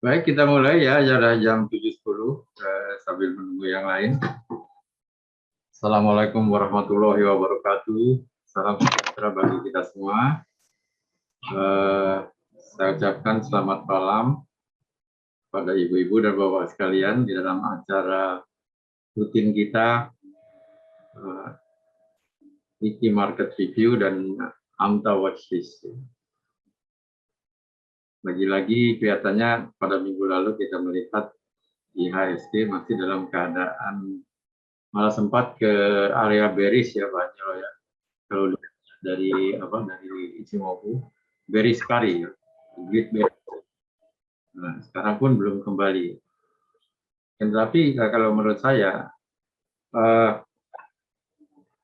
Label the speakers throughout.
Speaker 1: Baik, kita mulai ya, sudah jam 7.10, sambil menunggu yang lain. Assalamualaikum warahmatullahi wabarakatuh. Salam sejahtera bagi kita semua. Saya ucapkan selamat malam pada ibu-ibu dan bapak sekalian di dalam acara rutin kita, Wiki Market Review dan AMTA Watchlist. Lagi-lagi kelihatannya pada minggu lalu kita melihat IHSG masih dalam keadaan malah sempat ke area bearish ya Pak Anjelo ya. Kalau dari Ichimoku bearish sekali ya. Nah, sekarang pun belum kembali. Tetapi kalau menurut saya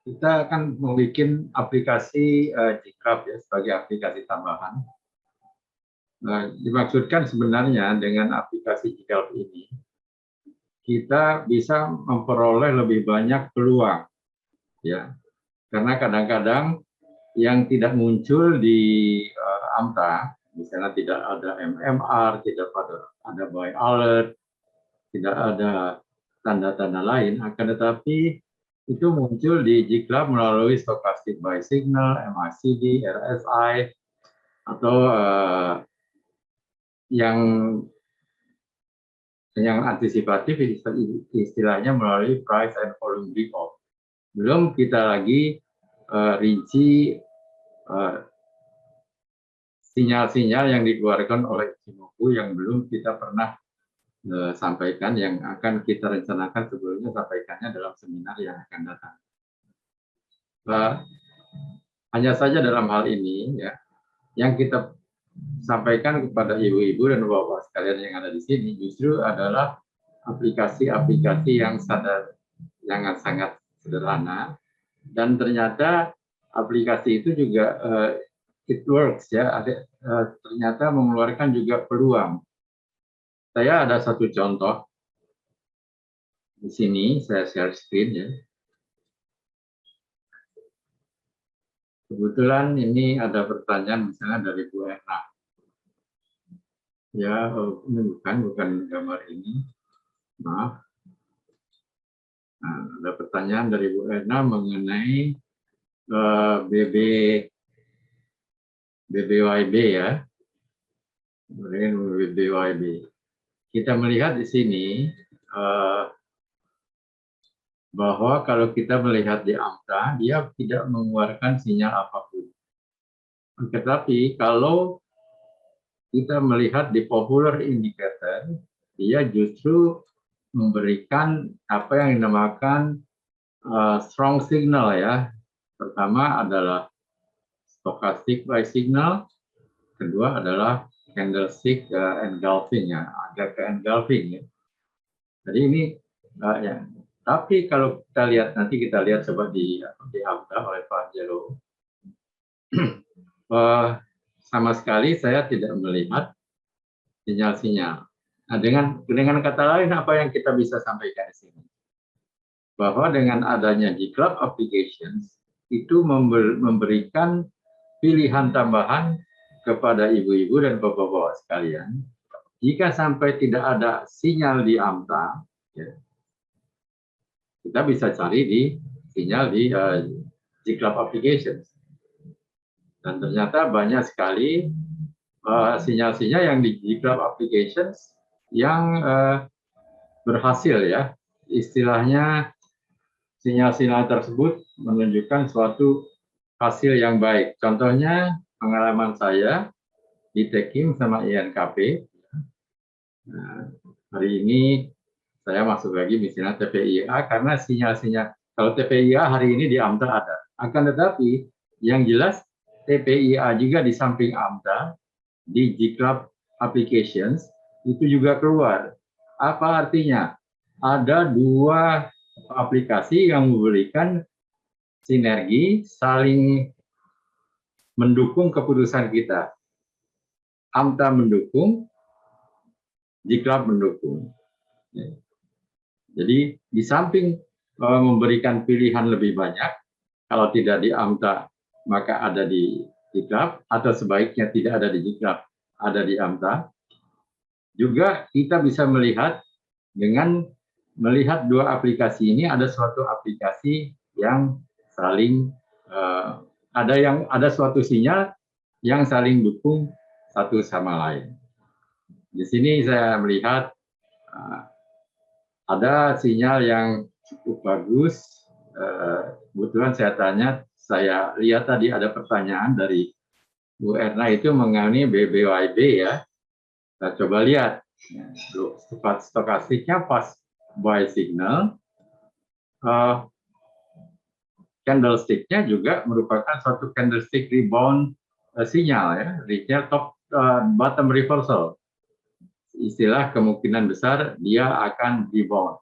Speaker 1: kita akan membuat aplikasi Gclub ya sebagai aplikasi tambahan. Nah, dimaksudkan sebenarnya dengan aplikasi Gclub ini kita bisa memperoleh lebih banyak peluang ya. Karena kadang-kadang yang tidak muncul di AMTA, misalnya tidak ada MMR, tidak ada buy alert, tidak ada tanda-tanda lain, akan tetapi itu muncul di Gclub melalui stochastic buy signal, MACD, RSI, atau yang antisipatif istilahnya melalui price and volume breakout. Belum kita lagi rinci sinyal-sinyal yang dikeluarkan oleh Ichimoku yang belum kita pernah sampaikan, yang akan kita rencanakan sebelumnya sampaikannya dalam seminar yang akan datang. Hanya saja dalam hal ini ya, yang kita sampaikan kepada ibu-ibu dan bapak sekalian yang ada di sini justru adalah aplikasi-aplikasi yang sangat sederhana, dan ternyata aplikasi itu juga it works ya, ternyata mengeluarkan juga peluang. Saya ada satu contoh di sini, saya share screen ya. Kebetulan ini ada pertanyaan misalnya dari Bu Erna. Ya, ini bukan gambar ini. Maaf. Nah, ada pertanyaan dari Bu Erna mengenai BBYB ya. BBYB. Kita melihat di sini bahwa kalau kita melihat di AMTA, dia tidak mengeluarkan sinyal apapun. Tetapi kalau kita melihat di popular indicator, dia justru memberikan apa yang dinamakan strong signal ya. Pertama adalah stochastic buy signal, kedua adalah candlestick engulfing ya, agak ke engulfing ya. Jadi ini ya. Tapi kalau kita lihat, nanti kita lihat coba di AMTA oleh Pak Anjelo, sama sekali saya tidak melihat sinyal-sinyal. Nah, dengan kata lain, apa yang kita bisa sampaikan di sini? Bahwa dengan adanya Gclub applications, itu memberikan pilihan tambahan kepada ibu-ibu dan bapak-bapak sekalian. Jika sampai tidak ada sinyal di AMTA, ya, kita bisa cari di sinyal di Gclub applications. Dan ternyata banyak sekali sinyal-sinyal yang di Gclub applications yang berhasil ya. Istilahnya sinyal-sinyal tersebut menunjukkan suatu hasil yang baik. Contohnya pengalaman saya di Tekim sama INKP. Nah, hari ini saya masuk lagi misalnya TPIA karena sinyal-sinyal, kalau TPIA hari ini di AMTA ada. Akan tetapi yang jelas TPIA juga di samping AMTA di Gclub applications itu juga keluar. Apa artinya? Ada dua aplikasi yang memberikan sinergi, saling mendukung keputusan kita. AMTA mendukung, Gclub mendukung. Jadi di samping memberikan pilihan lebih banyak, kalau tidak di AMTA maka ada di Gclub, atau sebaiknya tidak ada di Gclub, ada di AMTA. juga kita bisa melihat dengan melihat dua aplikasi ini, ada suatu aplikasi yang saling ada suatu sinyal yang saling dukung satu sama lain. Di sini saya melihat ada sinyal yang cukup bagus. Kebetulan saya lihat tadi ada pertanyaan dari Bu Erna itu mengenai BBYB ya. Kita coba lihat. Stokastiknya pas buy signal. Candlestick-nya juga merupakan suatu candlestick rebound sinyal ya. Sinyal top bottom reversal. Istilah kemungkinan besar dia akan rebound.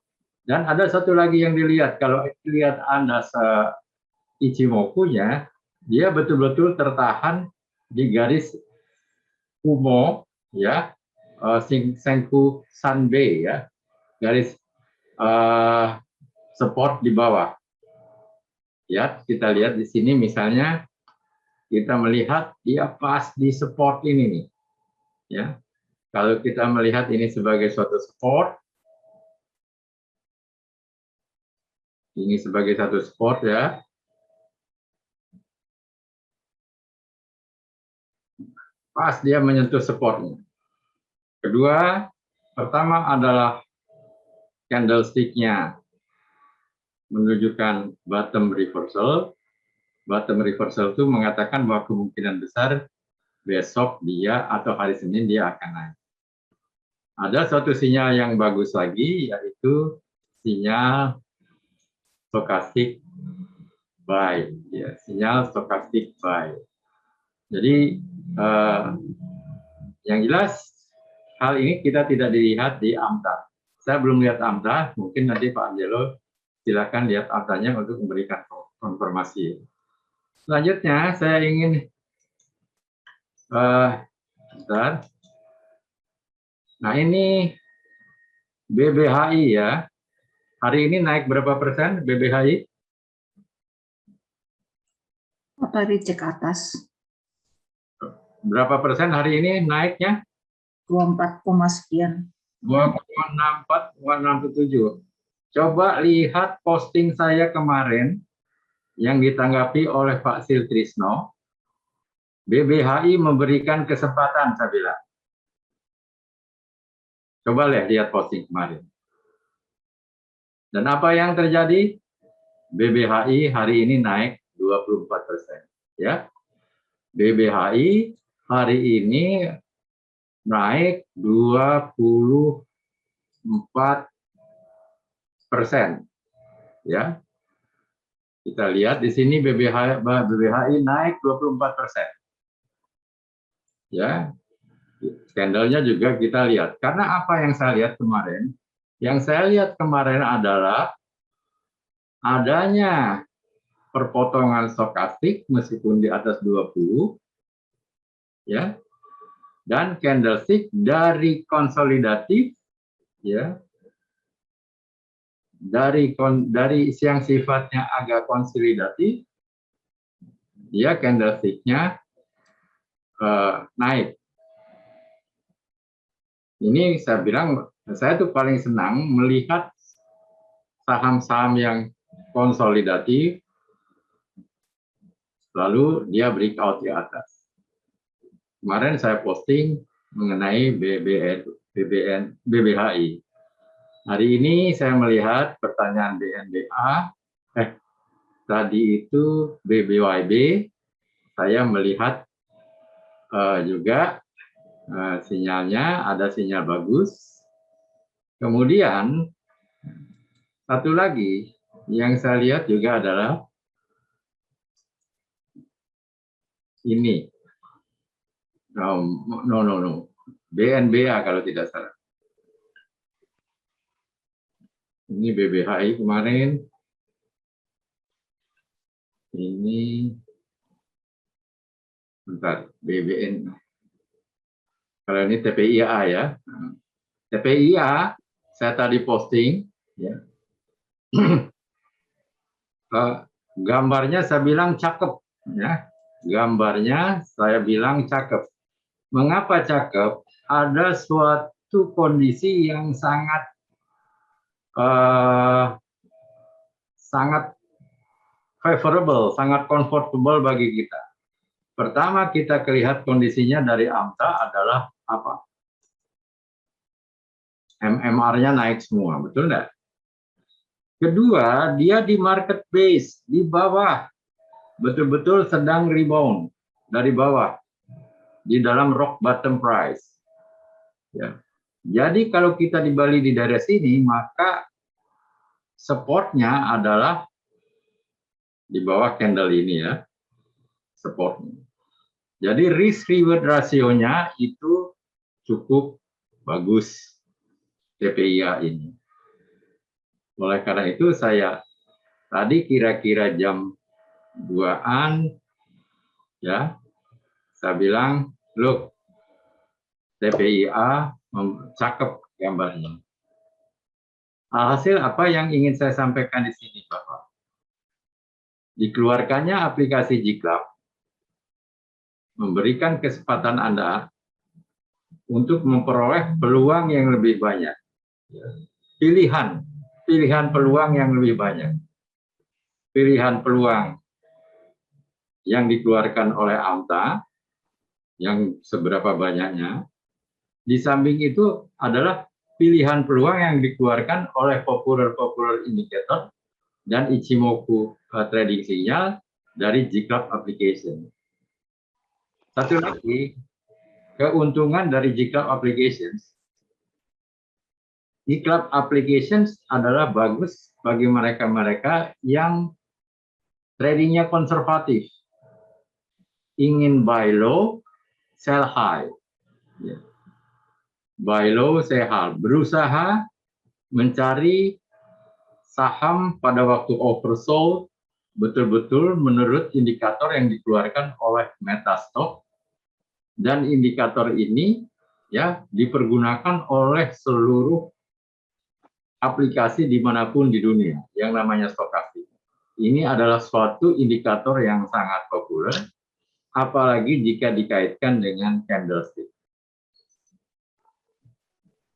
Speaker 1: Dan ada satu lagi yang dilihat, kalau lihat Anda Ichimoku-nya, dia betul-betul tertahan di garis Kumo, ya, Senku Sanbei, ya, garis support di bawah. Ya, kita lihat di sini misalnya kita melihat dia pas di support ini nih, ya. Kalau kita melihat ini sebagai suatu support, ini sebagai satu support ya. Pas dia menyentuh supportnya. Kedua, pertama adalah candlestick-nya menunjukkan bottom reversal. Bottom reversal itu mengatakan bahwa kemungkinan besar besok dia atau hari Senin dia akan naik. Ada suatu sinyal yang bagus lagi, yaitu sinyal stokastik buy, ya, sinyal stokastik buy. Jadi yang jelas hal ini kita tidak dilihat di AMTA. Saya belum lihat AMTA, mungkin nanti Pak Angelo silakan lihat AMTA-nya untuk memberikan konfirmasi. Selanjutnya saya ingin nah ini BBHI ya. Hari ini naik berapa persen BBHI?
Speaker 2: Tadi cek atas.
Speaker 1: Berapa persen hari ini naiknya?
Speaker 2: 24, sekian.
Speaker 1: 2,64, 2,67. Coba lihat posting saya kemarin yang ditanggapi oleh Pak Siltrisno. BBHI memberikan kesempatan, saya bilang. Coba lihat posting kemarin. Dan apa yang terjadi? BBHI hari ini naik 24%. Ya, BBHI hari ini naik 24%. Ya, kita lihat di sini BBHI naik 24%. Ya, candlenya juga kita lihat. Karena apa yang saya lihat kemarin? Yang saya lihat kemarin adalah adanya perpotongan stokastik meskipun di atas 20, ya, dan candlestick dari konsolidatif, ya, dari yang sifatnya agak konsolidatif, dia candlesticknya naik. Ini saya bilang, saya tuh paling senang melihat saham-saham yang konsolidatif, lalu dia breakout di atas. Kemarin saya posting mengenai BBHI. Hari ini saya melihat pertanyaan BNBA, tadi itu BBYB, saya melihat juga sinyalnya ada sinyal bagus. Kemudian satu lagi yang saya lihat juga adalah ini. No. BNBA kalau tidak salah. Ini BBHI kemarin. Ini bentar, BBN. Kalau ini TPIA ya. TPIA saya tadi posting ya. Gambarnya saya bilang cakep ya. Gambarnya saya bilang cakep. Mengapa cakep? Ada itu kondisi yang sangat favorable, sangat comfortable bagi kita. Pertama, kita lihat kondisinya dari AMTA adalah apa? MMR-nya naik semua, betul nggak? Kedua, dia di market base, di bawah. Betul-betul sedang rebound dari bawah. Di dalam rock bottom price. Ya. Jadi kalau kita di Bali di daerah sini, maka supportnya adalah di bawah candle ini ya, supportnya. Jadi risk reward rasionya itu cukup bagus TPIA ini. Oleh karena itu saya tadi kira-kira jam 2-an ya, saya bilang, look, TPIA cakep gambarnya. Alhasil apa yang ingin saya sampaikan di sini, Bapak? Dikeluarkannya aplikasi GClub memberikan kesempatan Anda untuk memperoleh peluang yang lebih banyak. Pilihan peluang yang lebih banyak. Pilihan peluang yang dikeluarkan oleh AMTA, yang seberapa banyaknya. Di samping itu adalah pilihan peluang yang dikeluarkan oleh popular indicator dan Ichimoku trading signal dari GClub application. Satu lagi, keuntungan dari GClub applications. GClub applications adalah bagus bagi mereka-mereka yang tradingnya konservatif. Ingin buy low, sell high. Buy low, sell high. Berusaha mencari saham pada waktu oversold betul-betul menurut indikator yang dikeluarkan oleh Metastock, dan indikator ini ya dipergunakan oleh seluruh aplikasi dimanapun di dunia yang namanya stokastik. Ini adalah suatu indikator yang sangat populer, apalagi jika dikaitkan dengan candlestick.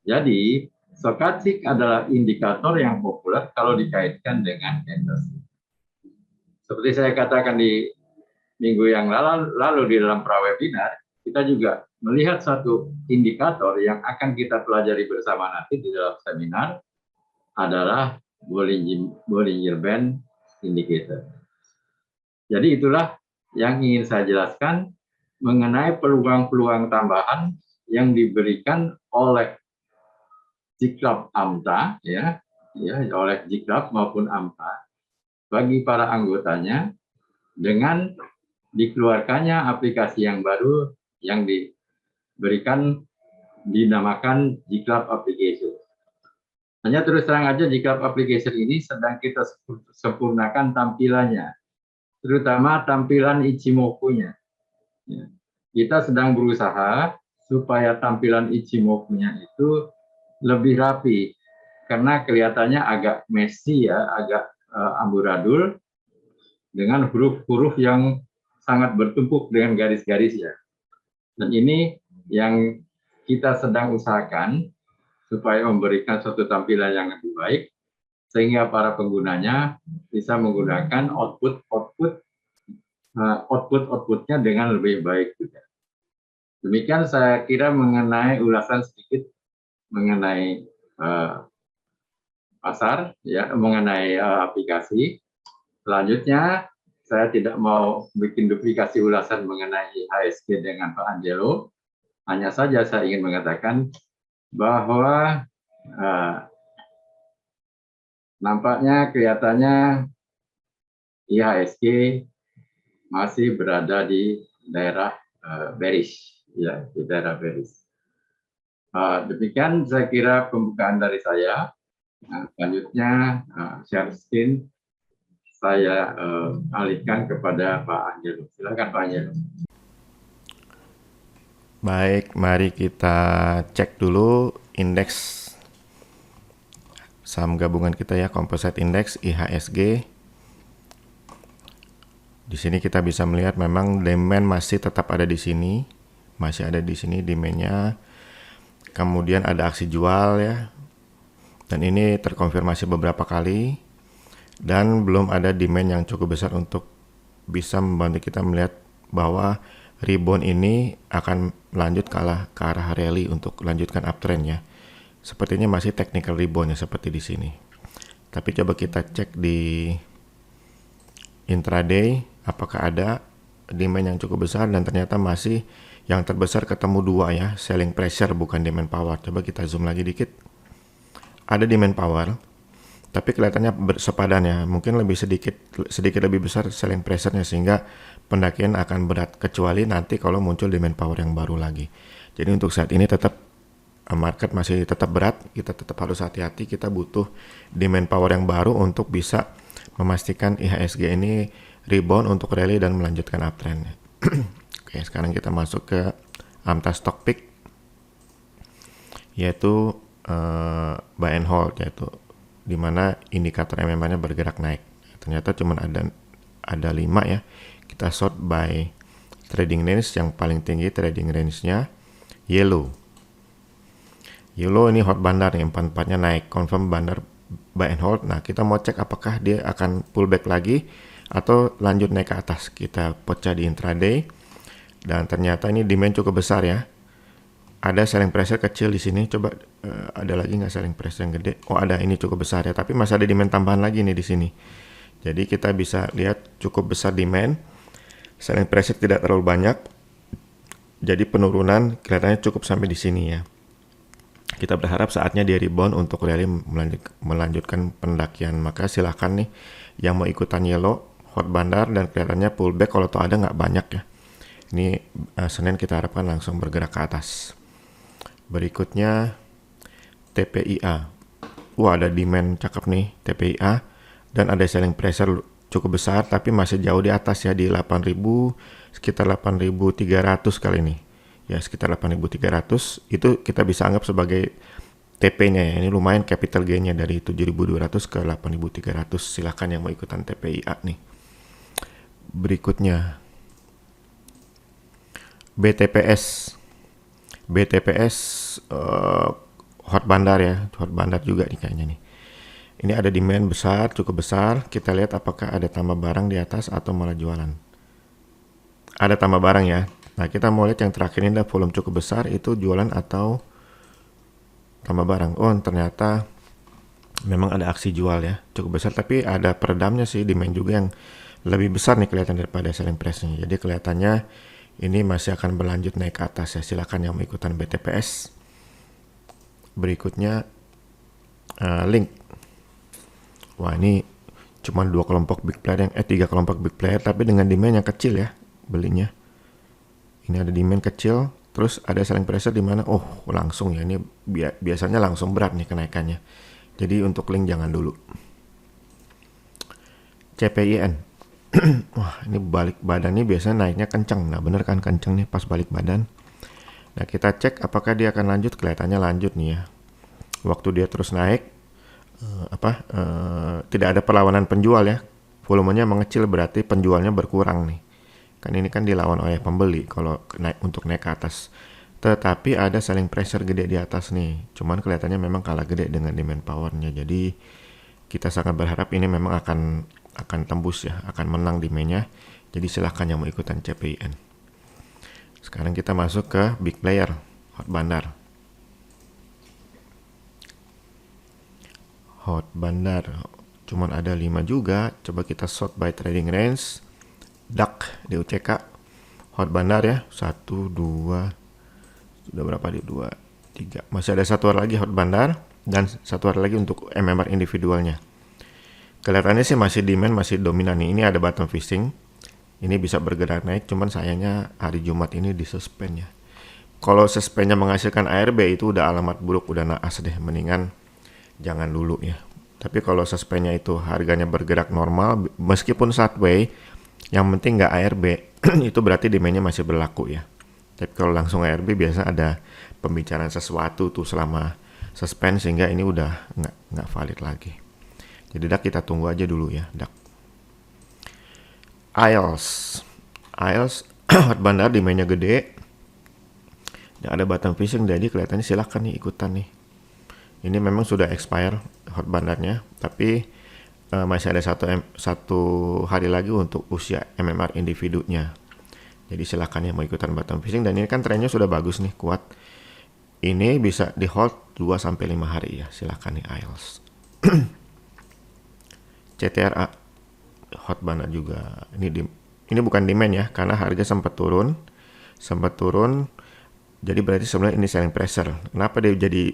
Speaker 1: Jadi stokastik adalah indikator yang populer kalau dikaitkan dengan candlestick. Seperti saya katakan di minggu yang lalu di dalam prawebinar, kita juga melihat satu indikator yang akan kita pelajari bersama nanti di dalam seminar adalah Bollinger Band Indicator. Jadi itulah yang ingin saya jelaskan mengenai peluang-peluang tambahan yang diberikan oleh GClub AMTA, ya oleh GClub maupun AMTA bagi para anggotanya dengan dikeluarkannya aplikasi yang baru yang diberikan dinamakan GClub application. Hanya terus terang aja GClub application ini sedang kita sempurnakan tampilannya, terutama tampilan Ichimoku-nya. Ya. Kita sedang berusaha supaya tampilan Ichimoku-nya itu lebih rapi, karena kelihatannya agak messy ya, agak amburadul dengan huruf-huruf yang sangat bertumpuk dengan garis-garis ya. Dan ini yang kita sedang usahakan supaya memberikan suatu tampilan yang lebih baik, sehingga para penggunanya bisa menggunakan output-outputnya dengan lebih baik juga. Demikian saya kira mengenai ulasan sedikit mengenai pasar, ya, mengenai aplikasi. Selanjutnya, saya tidak mau bikin duplikasi ulasan mengenai IHSG dengan Pak Angelo. Hanya saja saya ingin mengatakan bahwa nampaknya kelihatannya IHSG masih berada di daerah bearish, ya, di daerah bearish. Demikian saya kira pembukaan dari saya. Selanjutnya share screen saya alihkan kepada Pak Angelo. Silakan Pak Angelo.
Speaker 3: Baik, mari kita cek dulu indeks saham gabungan kita ya, Composite Index IHSG. Di sini kita bisa melihat memang demand masih tetap ada di sini, masih ada di sini demand-nya. Kemudian ada aksi jual ya. Dan ini terkonfirmasi beberapa kali. Dan belum ada demand yang cukup besar untuk bisa membantu kita melihat bahwa rebound ini akan lanjut ke arah rally untuk lanjutkan uptrend ya. Sepertinya masih technical rebound ya seperti di sini. Tapi coba kita cek di intraday apakah ada demand yang cukup besar, dan ternyata masih yang terbesar ketemu dua ya, selling pressure bukan demand power. Coba kita zoom lagi dikit. Ada demand power, tapi kelihatannya bersepadan ya, mungkin sedikit lebih besar selling pressure-nya, sehingga pendakian akan berat, kecuali nanti kalau muncul demand power yang baru lagi. Jadi untuk saat ini tetap market masih tetap berat, kita tetap harus hati-hati, kita butuh demand power yang baru untuk bisa memastikan IHSG ini rebound untuk rally dan melanjutkan uptrend. Oke, sekarang kita masuk ke AMTA Stock Pick, yaitu buy and hold, yaitu di mana indikator MMA-nya bergerak naik. Ternyata cuma ada 5 ya. Kita short by trading range, yang paling tinggi trading range-nya yellow. Yellow ini hot bandar nih, 4-4-nya naik, confirm bandar buy and hold. Nah, kita mau cek apakah dia akan pullback lagi atau lanjut naik ke atas. Kita pecah di intraday, dan ternyata ini demand cukup besar ya. Ada selling pressure kecil di sini. Coba ada lagi nggak selling pressure yang gede? Oh, ada, ini cukup besar ya. Tapi masih ada demand tambahan lagi nih di sini. Jadi kita bisa lihat cukup besar demand. Selling pressure tidak terlalu banyak. Jadi penurunan kelihatannya cukup sampai di sini ya. Kita berharap saatnya dia rebound untuk rally melanjutkan pendakian. Maka silahkan nih yang mau ikutan yellow, hot bandar, dan kelihatannya pullback, kalau tuh ada nggak banyak ya. Ini Senin kita harapkan langsung bergerak ke atas. Berikutnya TPIA. Wah, ada demand cakep nih TPIA, dan ada selling pressure cukup besar, tapi masih jauh di atas ya, di 8.000, sekitar 8.300 kali ini. Ya, sekitar 8.300 itu kita bisa anggap sebagai TP-nya ya. Ini lumayan capital gain-nya dari 7.200 ke 8.300. Silahkan yang mau ikutan TPIA nih. Berikutnya BTPS. BTPS hot bandar ya, hot bandar juga nih kayaknya nih. Ini ada demand besar, cukup besar. Kita lihat apakah ada tambah barang di atas atau malah jualan. Ada tambah barang ya. Nah, kita mau lihat yang terakhir ini ada volume cukup besar, itu jualan atau tambah barang. Oh, ternyata memang ada aksi jual ya, cukup besar, tapi ada peredamnya sih, demand juga yang lebih besar nih kelihatan daripada selling price-nya. Jadi kelihatannya ini masih akan berlanjut naik ke atas ya. Silakan yang mau ikutan BTPS. Berikutnya Link. Wah, ini cuma 2 kelompok big player 3 kelompok big player, tapi dengan demand yang kecil ya belinya. Ini ada demand kecil, terus ada selling pressure di mana langsung ya, ini biasanya langsung berat nih kenaikannya. Jadi untuk Link jangan dulu. CPIN. Wah, ini balik badan nih biasanya naiknya kencang. Nah, bener kan kencang nih pas balik badan. Nah, kita cek apakah dia akan lanjut. Kelihatannya lanjut nih ya. Waktu dia terus naik, tidak ada perlawanan penjual ya. Volumenya mengecil, berarti penjualnya berkurang nih. Kan ini kan dilawan oleh pembeli kalau untuk naik ke atas. Tetapi ada selling pressure gede di atas nih. Cuman kelihatannya memang kalah gede dengan demand powernya. Jadi kita sangat berharap ini memang akan tembus ya, akan menang demand-nya. Jadi silahkan yang mau ikutan CPIN. Sekarang kita masuk ke big player, hot bandar. Hot bandar, cuman ada 5 juga. Coba kita short by trading range. DAX, DUCK, hot bandar ya. 1, 2, sudah berapa di 2, 3. Masih ada satu lagi hot bandar, dan satu lagi untuk MMR individualnya. Kelihatannya sih masih demand, masih dominan nih. Ini ada bottom fishing. Ini bisa bergerak naik, cuman sayangnya hari Jumat ini disuspend ya. Kalau suspendnya menghasilkan ARB itu udah alamat buruk, udah naas deh. Mendingan jangan dulu ya. Tapi kalau suspendnya itu harganya bergerak normal, meskipun sideways, yang penting nggak ARB, itu berarti demand-nya masih berlaku ya. Tapi kalau langsung ARB biasa ada pembicaraan sesuatu tuh selama suspend, sehingga ini udah nggak valid lagi. Jadi DAX kita tunggu aja dulu ya, DAX. IELTS hot bandar, demand-nya gede. Yang ada button fishing, jadi kelihatannya silahkan nih ikutan nih. Ini memang sudah expire hot bandarnya, tapi masih ada satu hari lagi untuk usia MMR individunya. Jadi silahkan ya mau ikutan button fishing, dan ini kan trennya sudah bagus nih, kuat. Ini bisa di hold 2-5 hari ya, silahkan nih IELTS. CTRA hot bandar juga. Ini bukan demand ya, karena harga sempat turun. Jadi berarti sebenarnya ini selling pressure. Kenapa dia jadi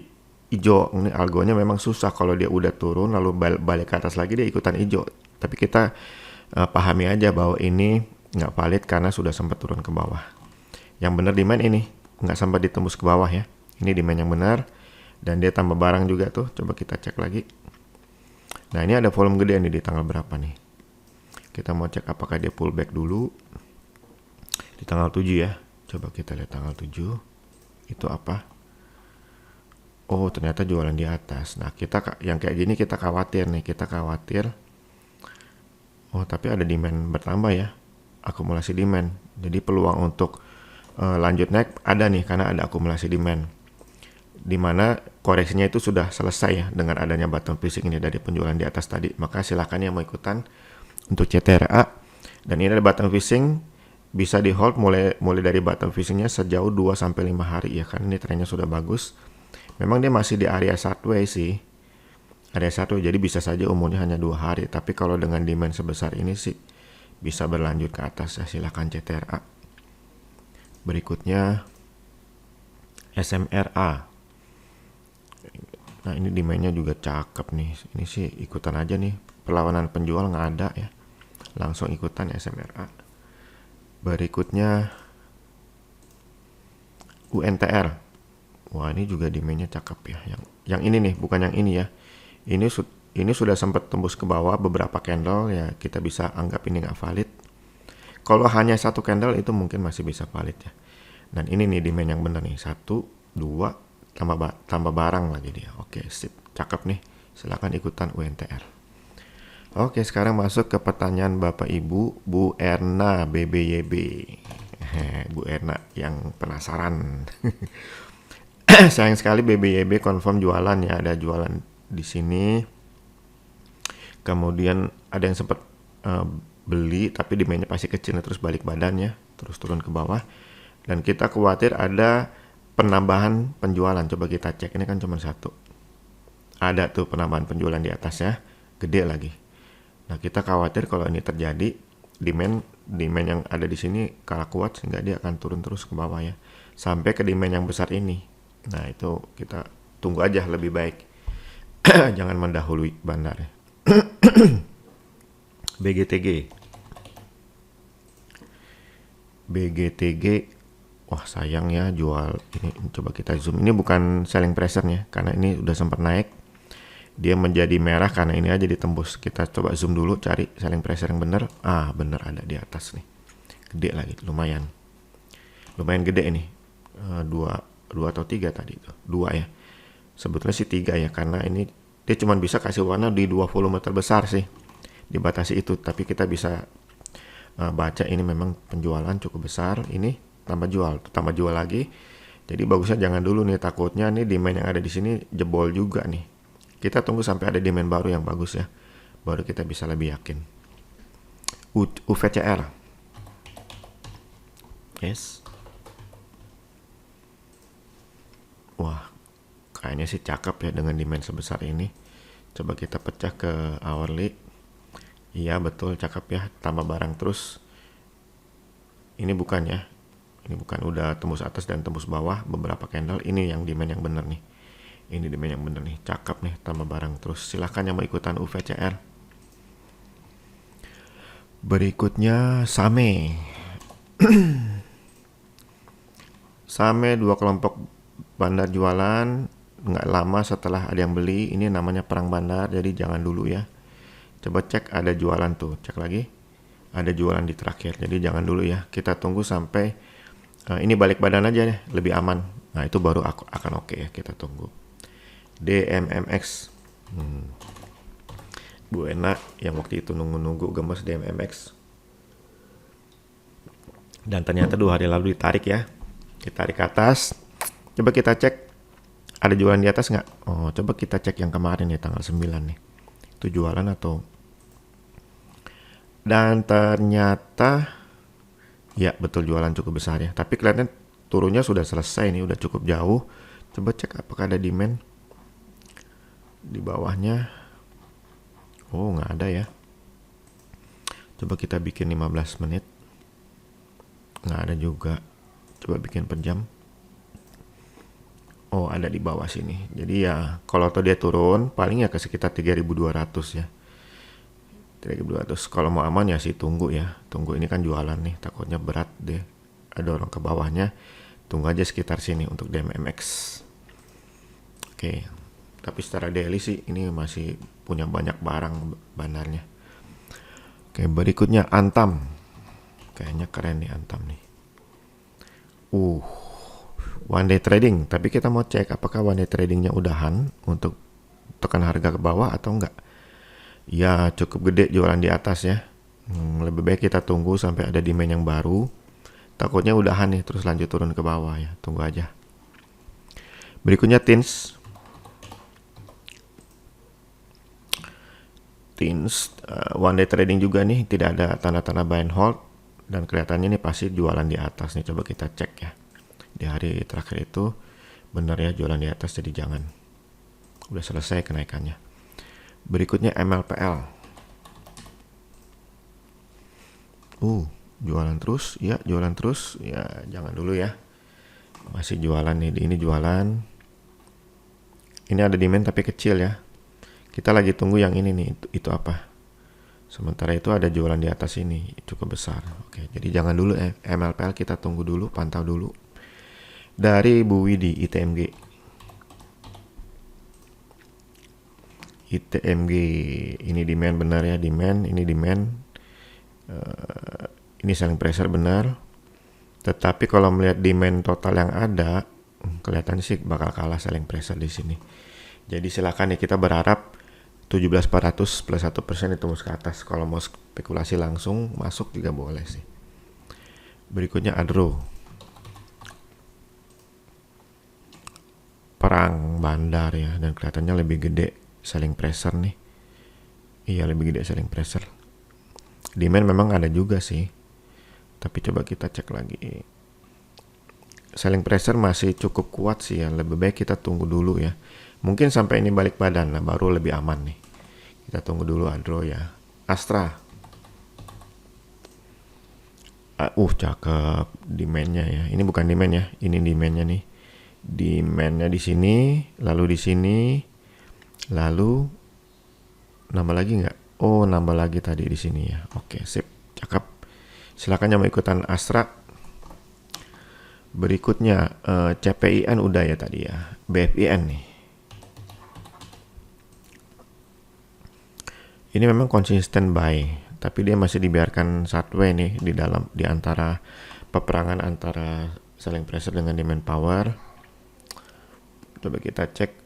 Speaker 3: hijau? Ini algonya memang susah kalau dia udah turun lalu balik ke atas lagi dia ikutan hijau. Tapi kita pahami aja bahwa ini nggak valid karena sudah sempat turun ke bawah. Yang benar demand ini nggak sampai ditembus ke bawah ya. Ini demand yang benar, dan dia tambah barang juga tuh. Coba kita cek lagi. Nah, ini ada volume gede nih di tanggal berapa nih. Kita mau cek apakah dia pullback dulu. Di tanggal 7 ya. Coba kita lihat tanggal 7. Itu apa? Oh, ternyata jualan di atas. Nah, kita yang kayak gini kita khawatir nih. Oh, tapi ada demand bertambah ya. Akumulasi demand. Jadi peluang untuk lanjut naik ada nih karena ada akumulasi demand. Di mana koreksinya itu sudah selesai ya dengan adanya button fishing ini dari penjualan di atas tadi. Maka silakan yang mau ikutan untuk CTRA. Dan ini ada button fishing, bisa di hold mulai dari button fishingnya sejauh 2-5 hari ya, kan ini trennya sudah bagus. Memang dia masih di area sideways sih, area sideways, jadi bisa saja umurnya hanya 2 hari. Tapi kalau dengan demand sebesar ini sih bisa berlanjut ke atas ya, silakan CTRA. Berikutnya SMRA. Nah, ini demandnya juga cakep nih. Ini sih ikutan aja nih. Perlawanan penjual nggak ada ya. Langsung ikutan SMRA. Berikutnya UNTR. Wah, ini juga demandnya cakep ya. Yang ini nih, bukan yang ini ya. Ini sudah sempat tembus ke bawah beberapa candle ya. Kita bisa anggap ini nggak valid. Kalau hanya satu candle itu mungkin masih bisa valid ya. Dan ini nih demand yang benar nih. 1, 2, tambah barang lagi dia. Oke, sip, cakep nih. Silakan ikutan UNTR. Oke, sekarang masuk ke pertanyaan Bapak Ibu. Bu Erna BBYB. Bu Erna yang penasaran. Sayang sekali BBYB confirm jualan ya, ada jualan di sini. Kemudian ada yang sempat beli tapi demandnya pasti kecil, terus balik badannya, terus turun ke bawah. Dan kita khawatir ada penambahan penjualan. Coba kita cek, ini kan cuma satu. Ada tuh penambahan penjualan di atas ya, gede lagi. Nah, kita khawatir kalau ini terjadi, demand yang ada di sini kalah kuat sehingga dia akan turun terus ke bawah ya, sampai ke demand yang besar ini. Nah, itu kita tunggu aja lebih baik. Jangan mendahului bandar ya. BGTG. Wah, sayang ya jual ini. Coba kita zoom. Ini bukan selling pressure-nya karena ini udah sempat naik. Dia menjadi merah karena ini aja ditembus. Kita coba zoom dulu, cari selling pressure yang benar. Ah, benar ada di atas nih. Gede lagi, lumayan gede ini. 2 atau 3 tadi itu. 2 ya. Sebetulnya sih 3 ya, karena ini dia cuma bisa kasih warna di 2 volume terbesar sih. Dibatasi itu, tapi kita bisa baca ini memang penjualan cukup besar. Ini tambah jual lagi. Jadi bagusnya jangan dulu nih, takutnya nih demand yang ada di sini jebol juga nih. Kita tunggu sampai ada demand baru yang bagus ya, baru kita bisa lebih yakin. UVCR. Yes. Wah, kayaknya sih cakep ya dengan demand sebesar ini. Coba kita pecah ke hourly. Iya betul, cakep ya, tambah barang terus. Ini bukan ya, ini bukan, udah tembus atas dan tembus bawah beberapa candle. Ini yang demand yang bener nih. Ini demand yang bener nih, cakep nih, tambah barang terus. Silahkan yang mau ikutan UVCR. Berikutnya Same. Same 2 kelompok bandar jualan nggak lama setelah ada yang beli. Ini namanya perang bandar, jadi jangan dulu ya. Coba cek ada jualan tuh, cek lagi. Ada jualan di terakhir, jadi jangan dulu ya. Kita tunggu sampai ini balik badan aja deh, lebih aman. Nah, itu baru akan oke ya, kita tunggu. DMMX. Bu Ena yang waktu itu nunggu gemes DMMX. Dan ternyata 2 hari lalu ditarik ya. Ditarik ke atas. Coba kita cek ada jualan di atas nggak? Oh, coba kita cek yang kemarin nih tanggal 9 nih. Itu jualan atau? Dan ternyata ya betul jualan cukup besar ya. Tapi kelihatannya turunnya sudah selesai nih, udah cukup jauh. Coba cek apakah ada demand di bawahnya. Oh, nggak ada ya. Coba kita bikin 15 menit. Nggak ada juga. Coba bikin per jam. Oh, ada di bawah sini. Jadi ya kalau dia turun paling ya ke sekitar 3.200 ya. 3.200. Kalau mau aman ya sih tunggu ya. Tunggu, ini kan jualan nih. Takutnya berat deh. Ada orang ke bawahnya. Tunggu aja sekitar sini untuk DMMX. Oke. Tapi secara daily sih ini masih punya banyak barang bandarnya. Oke, berikutnya Antam. Kayaknya keren nih Antam nih. One day trading. Tapi kita mau cek apakah one day tradingnya udahan untuk tekan harga ke bawah atau enggak. Ya cukup gede jualan di atas ya. Lebih baik kita tunggu sampai ada demand yang baru. Takutnya udahan nih terus lanjut turun ke bawah ya. Tunggu aja. Berikutnya Tins. One day trading juga nih, tidak ada tanda-tanda buy and hold dan kelihatannya nih pasti jualan di atas nih. Coba kita cek ya. Di hari terakhir itu benar ya jualan di atas, jadi jangan. Udah selesai kenaikannya. Berikutnya MLPL. Jualan terus, ya jualan terus, ya jangan dulu ya. Masih jualan nih, ini jualan. Ini ada demand tapi kecil ya. Kita lagi tunggu yang ini nih, itu apa? Sementara itu ada jualan di atas ini, cukup besar. Oke, jadi jangan dulu MLPL, kita tunggu dulu, pantau dulu. Dari Bu Widi, ITMG. ITMG, ini demand benar ya, demand, ini demand. Ini selling pressure benar. Tetapi kalau melihat demand total yang ada, kelihatannya sih bakal kalah selling pressure di sini. Jadi silakan ya, kita berharap 17.400 plus 1% ditembus ke atas. Kalau mau spekulasi langsung masuk juga boleh sih. Berikutnya Adro. Perang bandar ya, dan kelihatannya lebih gede selling pressure nih. Iya, lebih gede selling pressure. Demand memang ada juga sih. Tapi coba kita cek lagi. Selling pressure masih cukup kuat sih ya. Lebih baik kita tunggu dulu ya. Mungkin sampai ini balik badan, nah baru lebih aman nih. Kita tunggu dulu Adro ya. Astra. Cakep demandnya ya. Ini bukan demand ya, ini demandnya nih. Demandnya di sini, lalu di sini, lalu nambah lagi nggak? Oh, nambah lagi tadi di sini ya. Oke, sip, cakep. Silakan yang mau ikutan Astra. Berikutnya CPIN udah ya tadi ya. BFIN nih. Ini memang konsisten buy, tapi dia masih dibiarkan sideways nih di antara peperangan antara selling pressure dengan demand power. Coba kita cek.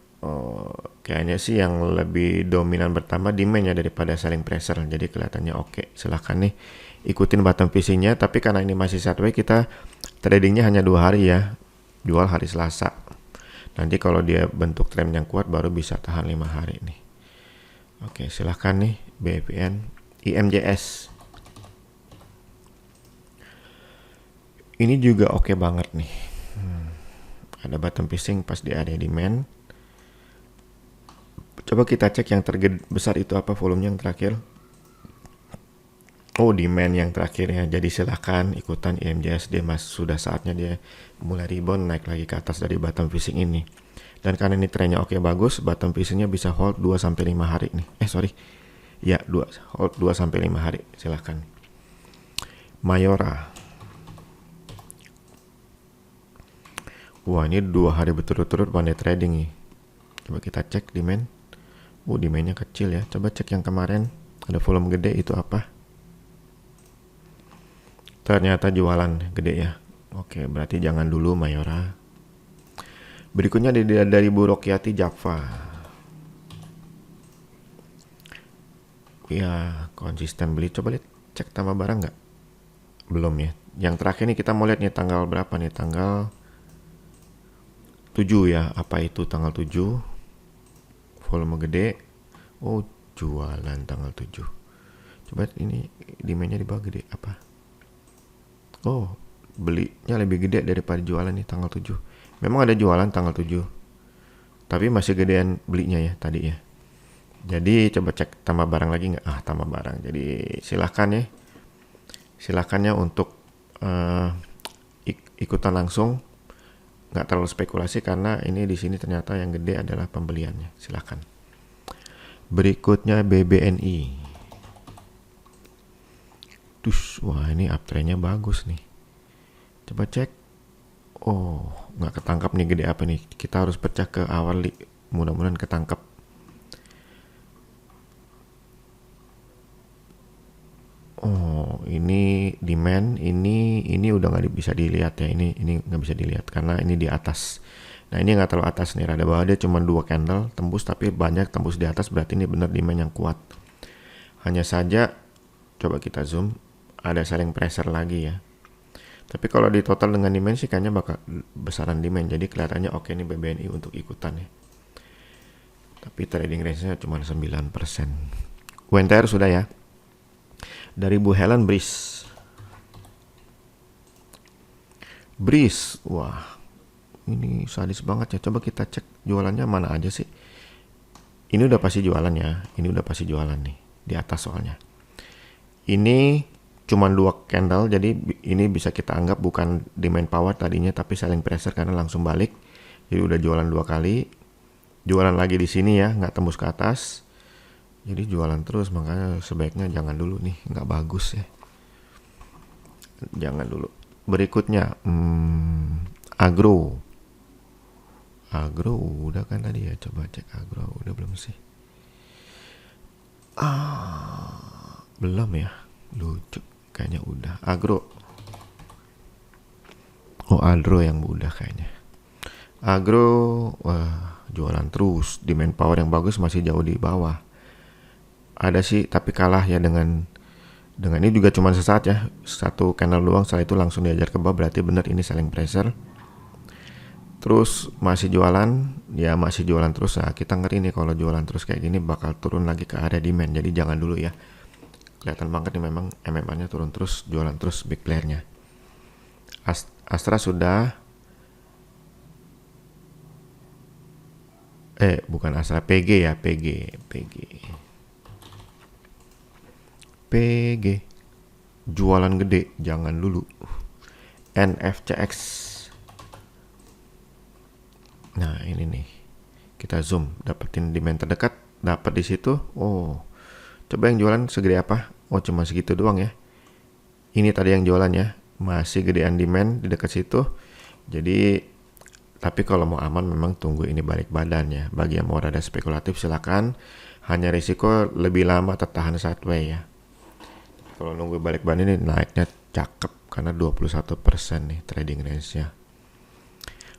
Speaker 3: Kayaknya sih yang lebih dominan bertambah demandnya daripada selling pressure, jadi kelihatannya oke. Silahkan nih ikutin bottom fishingnya, tapi karena ini masih sideways, kita tradingnya hanya 2 hari ya, jual hari Selasa. Nanti kalau dia bentuk trend yang kuat baru bisa tahan 5 hari nih. Oke, silahkan nih BFIN. IMJS ini juga oke banget nih. Ada bottom fishing pas di area demand. Coba kita cek yang terbesar itu apa, volumenya yang terakhir. Oh, demand yang terakhir ya. Jadi silahkan ikutan IMJS, dia sudah saatnya dia mulai rebound naik lagi ke atas dari bottom fishing ini. Dan karena ini trennya oke bagus, bottom fishingnya bisa hold 2-5 hari nih. Ya, hold 2-5 hari. Silahkan. Mayora. Wah, ini 2 hari berturut-turut one day trading nih. Coba kita cek demand. Demandnya kecil ya. Coba cek yang kemarin. Ada volume gede, itu apa? Ternyata jualan gede ya. Oke, berarti jangan dulu Mayora. Berikutnya dari Bu Rokyati Java. Ya, konsisten beli. Coba lihat, cek tambah barang nggak? Belum ya. Yang terakhir nih kita mau lihat nih tanggal berapa nih? Tanggal 7 ya. Apa itu tanggal 7? Volume gede. Oh, jualan tanggal 7. Coba ini demandnya di bawah gede apa? Oh, belinya lebih gede daripada jualan nih tanggal 7. Memang ada jualan tanggal 7. Tapi masih gedean belinya ya tadi ya. Jadi coba cek tambah barang lagi nggak? Tambah barang. Jadi silahkan ya. Silahkannya untuk ikutan langsung. Nggak terlalu spekulasi karena ini di sini ternyata yang gede adalah pembeliannya. Silahkan. Berikutnya BBNI. Wah ini uptrendnya bagus nih. Coba cek. Oh, nggak ketangkap nih gede apa nih. Kita harus pecah ke awal. Mudah-mudahan ketangkap. Oh, ini demand. Ini udah nggak bisa dilihat ya. Ini nggak bisa dilihat karena ini di atas. Nah ini nggak terlalu atas nih. Rada bawah dia cuma 2 candle tembus tapi banyak tembus di atas. Berarti ini benar demand yang kuat. Hanya saja coba kita zoom. Ada selling pressure lagi ya. Tapi kalau di total dengan demand sih kayaknya bakal besaran demand. Jadi kelihatannya oke nih BBNI untuk ikutan ya. Tapi trading range-nya cuma 9%. UNTR sudah ya. Dari Bu Helen Breeze. Wah. Ini sadis banget ya. Coba kita cek jualannya mana aja sih. Ini udah pasti jualan ya. Ini udah pasti jualan nih. Di atas soalnya. Ini cuman 2 candle, jadi ini bisa kita anggap bukan demand power tadinya tapi selling pressure karena langsung balik. Jadi udah jualan 2 kali. Jualan lagi di sini ya, nggak tembus ke atas. Jadi jualan terus, makanya sebaiknya jangan dulu nih, nggak bagus ya. Jangan dulu. Berikutnya agro. Agro udah kan tadi ya, coba cek agro udah belum sih? Belum ya. Lucu. Kayaknya udah. Agro. Oh, agro yang udah kayaknya. Agro, wah, jualan terus. Demand power yang bagus masih jauh di bawah. Ada sih, tapi kalah ya dengan ini juga cuma sesaat ya. 1 candle doang, setelah itu langsung diajar ke bawah. Berarti benar ini selling pressure. Terus masih jualan, ya masih jualan terus. Nah, kita ngeri nih kalau jualan terus kayak gini bakal turun lagi ke area demand. Jadi jangan dulu ya. Kelihatan banget nih memang MMA-nya turun terus, jualan terus big player-nya. Astra sudah. Bukan Astra, PG ya, PG. Jualan gede, jangan dulu. NFCX. Nah, ini nih. Kita zoom, dapetin demand terdekat, dapat di situ. Oh. Coba yang jualan segede apa? Oh, cuma segitu doang ya. Ini tadi yang jualan ya. Masih gedean demand di dekat situ. Jadi, tapi kalau mau aman memang tunggu ini balik badan ya. Bagi yang mau rada spekulatif silakan. Hanya risiko lebih lama tertahan sideways ya. Kalau nunggu balik badan ini naiknya cakep. Karena 21% nih trading range-nya.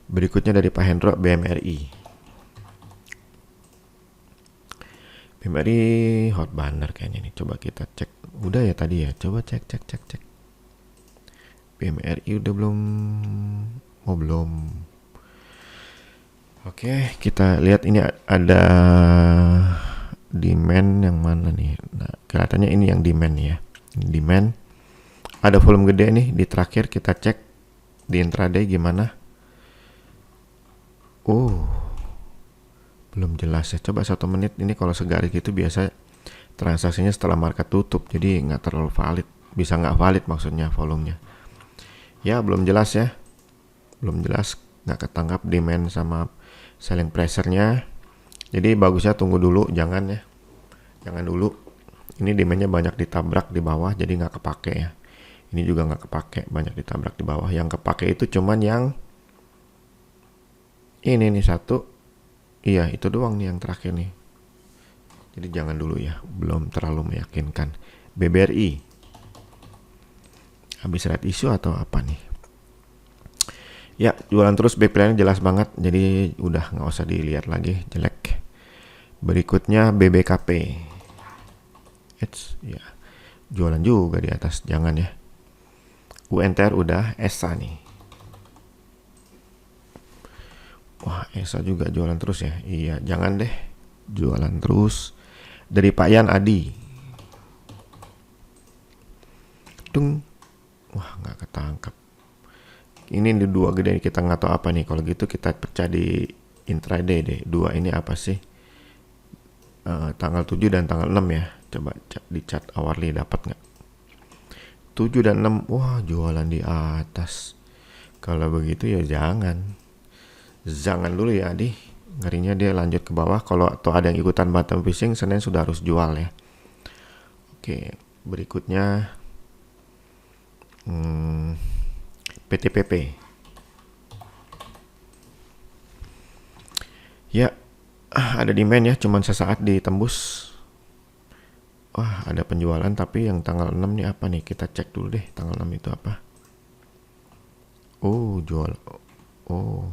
Speaker 3: Berikutnya dari Pak Hendro, BMRI. BMRI hot banner kayaknya nih. Coba kita cek. Udah ya tadi ya. Coba cek. BMRI udah belum? Oh belum. Oke, kita lihat ini ada demand yang mana nih. Nah, kelihatannya ini yang demand ya. Demand. Ada volume gede nih di terakhir, kita cek di intraday gimana. Belum jelas ya. Coba 1 menit ini kalau segaris gitu biasa transaksinya setelah market tutup. Jadi nggak terlalu valid. Bisa nggak valid maksudnya volumenya. Ya belum jelas ya. Belum jelas. Nggak ketangkap demand sama selling pressure-nya. Jadi bagusnya tunggu dulu. Jangan ya. Jangan dulu. Ini demandnya banyak ditabrak di bawah. Jadi nggak kepake ya. Ini juga nggak kepake. Banyak ditabrak di bawah. Yang kepake itu cuman yang ini nih 1. Iya, itu doang nih yang terakhir nih. Jadi jangan dulu ya, belum terlalu meyakinkan. BBRI. Habis red issue atau apa nih? Ya, jualan terus, back plan jelas banget. Jadi udah nggak usah dilihat lagi, jelek. Berikutnya BBKP. Ya, jualan juga di atas, jangan ya. UNTR udah, ESA nih. Wah, Esa juga jualan terus ya. Iya, jangan deh. Jualan terus. Dari Pak Yan Adi. Dung. Wah, nggak ketangkap. Ini di dua gede kita nggak tahu apa nih. Kalau gitu kita pecah di intraday deh. Dua ini apa sih? Tanggal 7 dan tanggal 6 ya. Coba di chat hourly dapat nggak? 7 dan 6. Wah, jualan di atas. Kalau begitu ya jangan. Jangan dulu ya Adi. Ngerinya dia lanjut ke bawah. Kalau atau ada yang ikutan bottom fishing, Senin sudah harus jual ya. Oke, berikutnya PTPP. Ya, ada demand ya, cuman sesaat ditembus. Wah, ada penjualan tapi yang tanggal 6 nih apa nih? Kita cek dulu deh tanggal 6 itu apa. Oh, jual. Oh,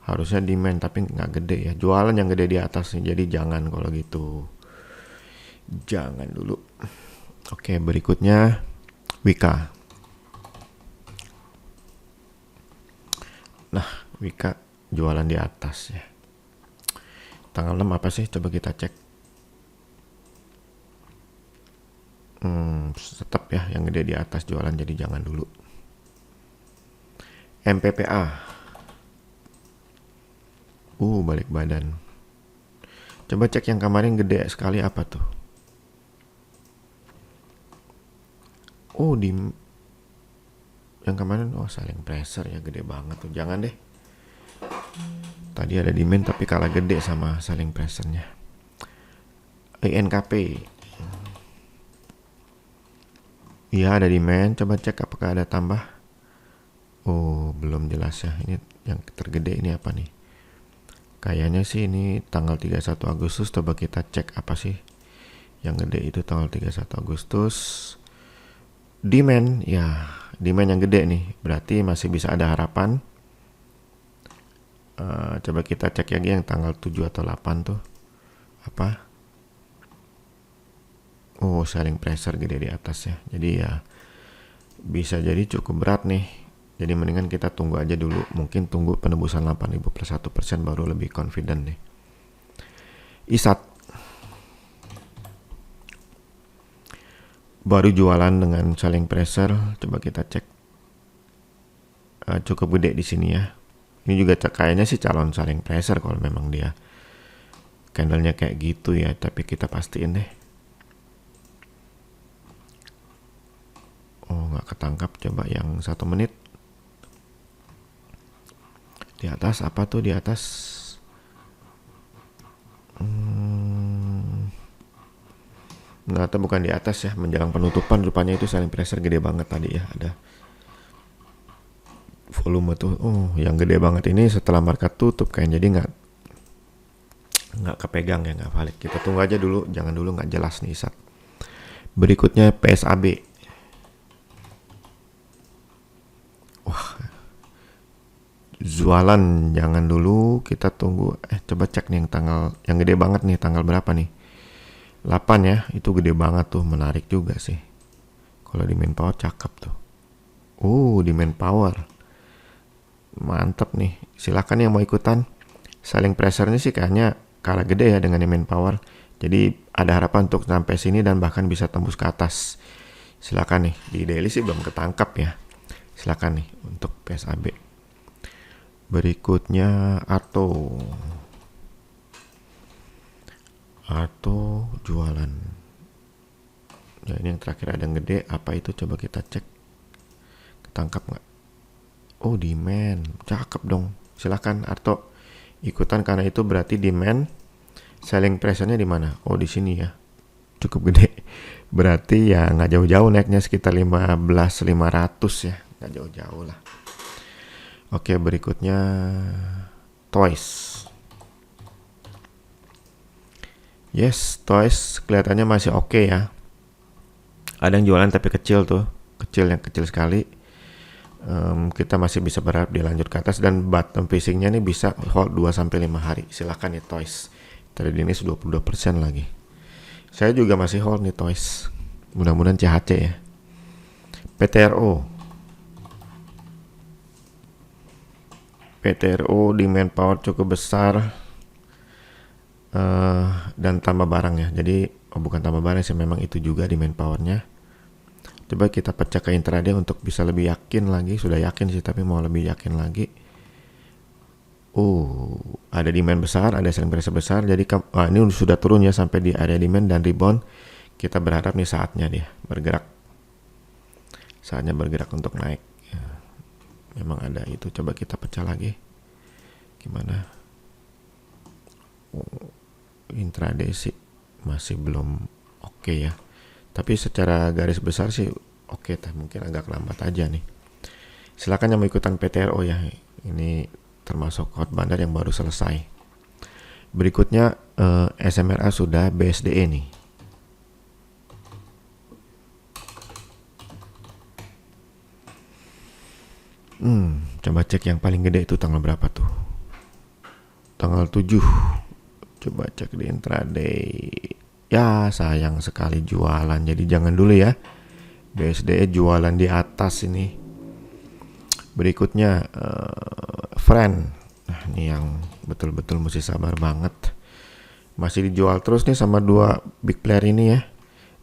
Speaker 3: harusnya demand tapi nggak gede ya. Jualan yang gede di atas nih, jadi jangan kalau gitu. Jangan dulu. Oke, berikutnya Wika. Nah, Wika jualan di atas ya. Tanggal 6 apa sih? Coba kita cek. Tetap ya yang gede di atas jualan, jadi jangan dulu. MPPA. Balik badan. Coba cek yang kemarin gede sekali apa tuh? Di yang kemarin selling pressure ya, gede banget tuh. Jangan deh. Tadi ada demand tapi kalah gede sama selling pressure-nya. INKP. Iya ada demand, coba cek apakah ada tambah. Belum jelas ya. Ini yang tergede ini apa nih? Kayaknya sih ini tanggal 31 Agustus. Coba kita cek apa sih yang gede itu tanggal 31 Agustus. Demand, ya demand yang gede nih. Berarti masih bisa ada harapan. Coba kita cek lagi yang tanggal 7 atau 8 tuh. Apa? Selling pressure gede di atas ya. Jadi ya bisa jadi cukup berat nih. Jadi mendingan kita tunggu aja dulu. Mungkin tunggu penembusan 8.000 plus 1% baru lebih confident nih. ISAT. Baru jualan dengan selling pressure. Coba kita cek. Cukup gede di sini ya. Ini juga kayaknya sih calon selling pressure kalau memang dia candlenya kayak gitu ya. Tapi kita pastiin deh. Nggak ketangkap. Coba yang 1 menit. Di atas apa tuh di atas? Atau bukan di atas ya, menjelang penutupan rupanya itu selling pressure gede banget tadi ya. Ada volume tuh, yang gede banget ini setelah market tutup kayaknya, jadi nggak kepegang ya, nggak valid. Kita tunggu aja dulu, jangan dulu, nggak jelas nih ISAT. Berikutnya PSAB. Jualan jangan dulu, kita tunggu. Coba cek nih yang gede banget nih, tanggal berapa nih? 8 ya, itu gede banget tuh, menarik juga sih. Kalau di manpower cakep tuh. Di manpower. Mantap nih, silakan yang mau ikutan. Selling pressure ini sih kayaknya kalah gede ya dengan manpower. Jadi ada harapan untuk sampai sini dan bahkan bisa tembus ke atas. Silakan nih, di daily sih belum ketangkap ya. Silakan nih untuk PSAB. Berikutnya Arto jualan. Ya ini yang terakhir ada yang gede. Apa itu? Coba kita cek. Ketangkap nggak? Demand. Cakep dong. Silakan Arto ikutan, karena itu berarti demand. Selling pressure-nya di mana? Di sini ya. Cukup gede. Berarti ya nggak jauh-jauh naiknya, sekitar 15.500 ya. Nggak jauh-jauh lah. Oke, berikutnya Toys. Yes, Toys kelihatannya masih oke ya. Ada yang jualan tapi kecil tuh, yang kecil sekali. Kita masih bisa berharap dilanjut ke atas, dan bottom fishing-nya nih bisa hold 2-5 hari. Silakan nih Toys. Tadi ini 22% lagi. Saya juga masih hold nih Toys. Mudah-mudahan CHC ya. PTRO. PTRO demand power cukup besar, dan tambah barang ya. Jadi bukan tambah barang sih, memang itu juga demand powernya. Coba kita pecah ke intraday untuk bisa lebih yakin lagi. Sudah yakin sih, tapi mau lebih yakin lagi. Ada demand besar, ada selling pressure besar. Jadi ini sudah turun ya sampai di area demand dan rebound. Kita berharap nih saatnya dia bergerak. Saatnya bergerak untuk naik. Ya, memang ada itu. Coba kita pecah lagi. Gimana? Intraday sih masih belum oke ya. Tapi secara garis besar sih oke, mungkin agak lambat aja nih. Silakan yang mau ikutan PTRO ya. Ini termasuk hot bandar yang baru selesai. Berikutnya SMRA sudah BSDE nih. Coba cek yang paling gede itu tanggal berapa tuh? Tanggal 7. Coba cek di intraday. Ya sayang sekali jualan, jadi jangan dulu ya. BSDE jualan di atas ini. Berikutnya Friend. Nah ini yang betul-betul mesti sabar banget. Masih dijual terus nih sama dua big player ini ya.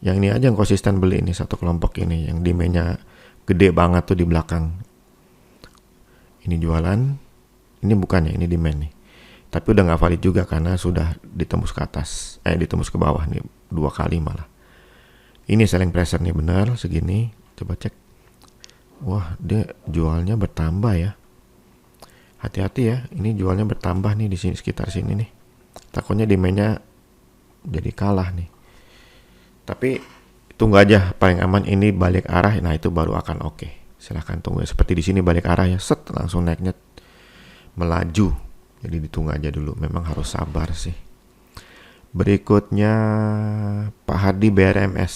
Speaker 3: Yang ini aja yang konsisten beli ini, satu kelompok ini yang demand-nya gede banget tuh di belakang. Ini jualan, ini bukan ya, ini demand nih. Tapi udah nggak valid juga karena sudah ditembus ke atas, ditembus ke bawah nih 2 kali malah. Ini selling pressure nih benar segini. Coba cek. Wah, dia jualnya bertambah ya. Hati-hati ya, ini jualnya bertambah nih di sini, sekitar sini nih. Takutnya demand-nya jadi kalah nih. Tapi tunggu aja, paling aman ini balik arah. Nah itu baru akan oke. Silahkan tunggu. Seperti di sini balik arah ya, set langsung naiknya melaju. Jadi ditunggu aja dulu. Memang harus sabar sih. Berikutnya Pak Hardi BRMS.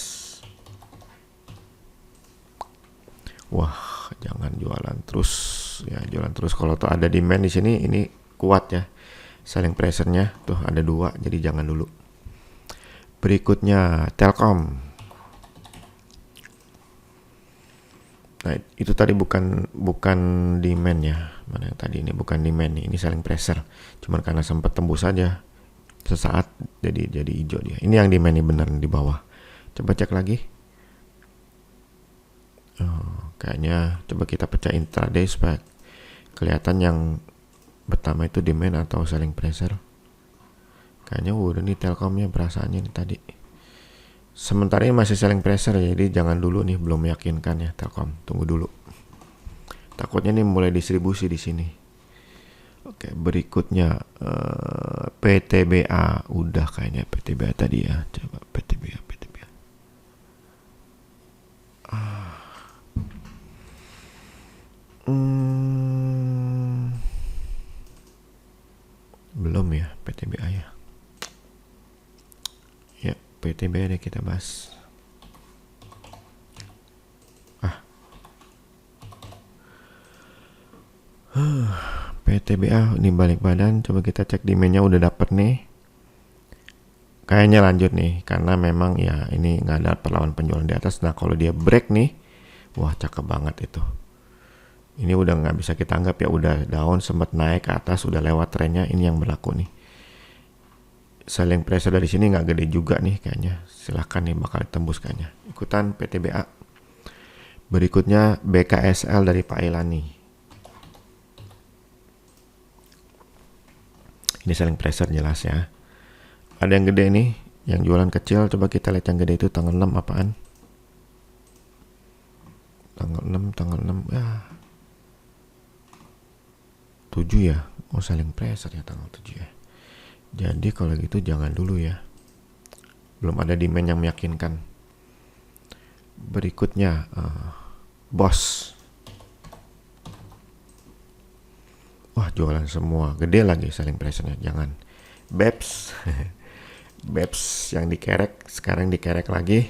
Speaker 3: Wah, jangan jualan terus ya, jualan terus. Kalau tuh ada demand di sini, ini kuat ya. Selling pressure-nya tuh ada 2, jadi jangan dulu. Berikutnya Telkom. Nah, itu tadi bukan demand ya. Mana yang tadi ini bukan demand nih, ini selling pressure. Cuman karena sempat tembus saja sesaat jadi hijau dia. Ini yang demand nih benar di bawah. Coba cek lagi. Kayaknya coba kita pecah intraday supaya kelihatan yang pertama itu demand atau selling pressure. Kayaknya udah nih Telkomnya perasaannya nih tadi. Sementara ini masih selling pressure, jadi jangan dulu nih, belum meyakinkan ya Telkom. Tunggu dulu. Takutnya nih mulai distribusi di sini. Oke, berikutnya PTBA. Udah kayaknya PTBA tadi ya. Coba PTBA. Belum ya PTBA ya. Ya, PTBA deh kita bahas. PTBA ini balik badan. Coba kita cek demand-nya udah dapet nih. Kayaknya lanjut nih, karena memang ya ini nggak ada perlawan penjualan di atas. Nah kalau dia break nih, wah cakep banget itu. Ini udah nggak bisa kita anggap ya udah down, sempat naik ke atas, udah lewat trennya. Ini yang berlaku nih. Selling pressure dari sini nggak gede juga nih kayaknya. Silahkan nih bakal tembus kayaknya. Ikutan PTBA. Berikutnya BKSL dari Pak Ilani. Ini selling pressure jelas ya. Ada yang gede nih, yang jualan kecil. Coba kita lihat yang gede itu tanggal 6 apaan? Tanggal 6 ya. 7 ya. Oh selling pressure ya tanggal 7 ya. Jadi kalau gitu jangan dulu ya. Belum ada demand yang meyakinkan. Berikutnya BOS. Wah jualan semua, gede lagi selling pressure-nya. Jangan. BEPS. BEPS yang dikerek, sekarang dikerek lagi.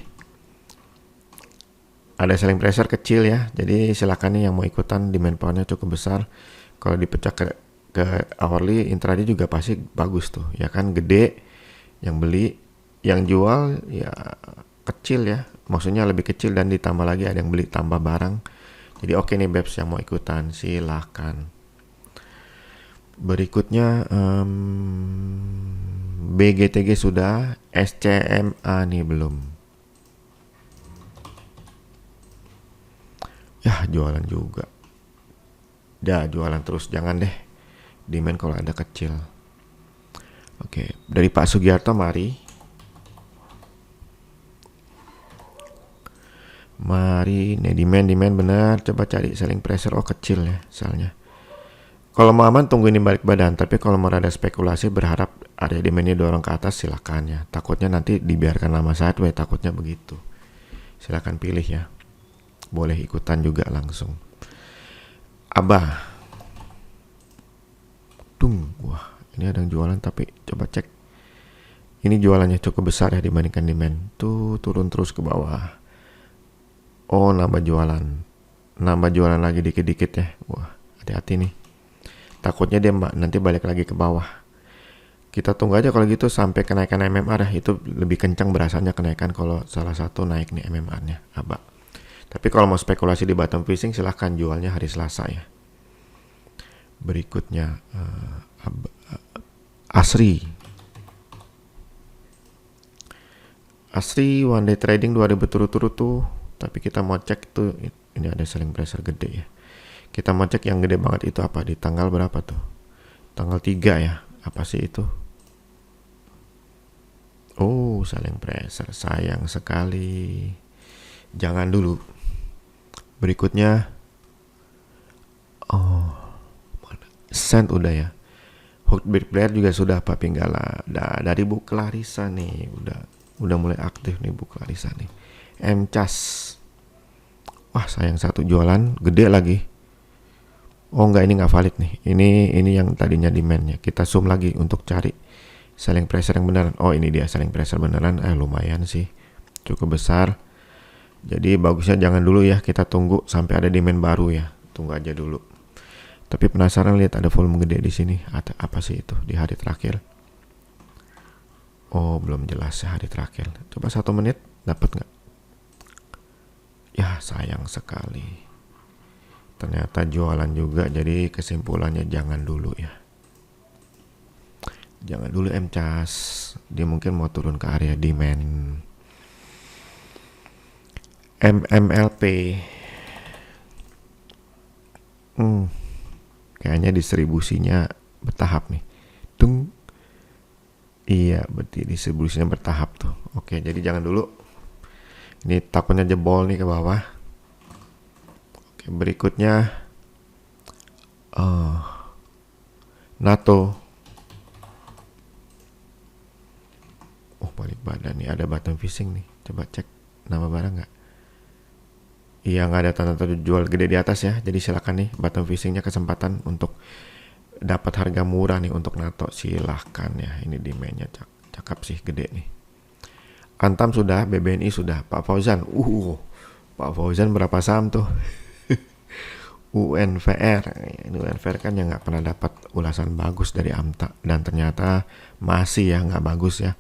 Speaker 3: Ada selling pressure kecil ya. Jadi silakan nih yang mau ikutan, demand power-nya cukup besar. Kalau dipecah ke hourly, intraday juga pasti bagus tuh. Ya kan gede yang beli, yang jual ya kecil ya. Maksudnya lebih kecil dan ditambah lagi ada yang beli tambah barang. Jadi oke nih BEPS yang mau ikutan, silakan. Berikutnya BGTG sudah, SCMA nih belum. Ya jualan juga. Ya jualan terus, jangan deh. Demand kalau ada kecil. Oke, dari Pak Sugiarto mari. Mari, nih demand benar. Coba cari selling pressure, oh kecil ya selnya. Kalau mau aman tunggu ini balik badan, tapi kalau mau ada spekulasi berharap area demandnya dorong ke atas silakan ya. Takutnya nanti dibiarkan lama sideways, takutnya begitu. Silakan pilih ya. Boleh ikutan juga langsung. Abah. Wah ini ada yang jualan tapi coba cek. Ini jualannya cukup besar ya dibandingkan demand. Tuh turun terus ke bawah. Oh nambah jualan lagi dikit-dikit ya. Wah hati-hati nih. Takutnya dia nanti balik lagi ke bawah. Kita tunggu aja kalau gitu sampai kenaikan MMR ya. Itu lebih kencang berasanya kenaikan kalau salah satu naik nih MMR-nya Abah. Tapi kalau mau spekulasi di bottom fishing silahkan jualnya hari Selasa ya. Berikutnya Asri one day trading 2 hari berturut-turut tuh. Tapi kita mau cek tuh, ini ada selling pressure gede ya. Kita mau cek yang gede banget itu apa, di tanggal berapa tuh? Tanggal 3 ya. Apa sih itu? Oh selling pressure, sayang sekali. Jangan dulu. Berikutnya Send udah ya. Hooked player juga sudah Pak Pinggala. Dari Bu Clarissa nih udah mulai aktif nih Bu Clarissa nih. MCAS. Wah sayang satu jualan gede lagi. Oh enggak, ini nggak valid nih. Ini yang tadinya demandnya. Kita zoom lagi untuk cari selling pressure yang beneran. Oh ini dia selling pressure beneran. Lumayan sih, cukup besar. Jadi bagusnya jangan dulu ya. Kita tunggu sampai ada demand baru ya. Tunggu aja dulu. Tapi penasaran lihat ada volume gede di sini. Ada apa sih itu di hari terakhir? Oh belum jelas ya hari terakhir. Coba 1 menit dapat nggak? Ya sayang sekali. Ternyata jualan juga, jadi kesimpulannya jangan dulu ya. Jangan dulu MCAS. Dia mungkin mau turun ke area demand. MMLP. Kayaknya distribusinya bertahap nih. Iya, berarti distribusinya bertahap tuh. Oke, jadi jangan dulu. Ini takutnya jebol nih ke bawah. Berikutnya NATO. Oh balik badan nih, ada bottom fishing nih. Coba cek nama barang nggak? Iya nggak ada tanda-tanda jual gede di atas ya. Jadi silakan nih bottom fishingnya kesempatan untuk dapat harga murah nih untuk NATO. Silahkan ya. Ini demandnya cakep sih, gede nih. Antam sudah, BBNI sudah. Pak Fauzan, Pak Fauzan berapa saham tuh? UNVR kan yang nggak pernah dapat ulasan bagus dari AMTA dan ternyata masih ya nggak bagus ya.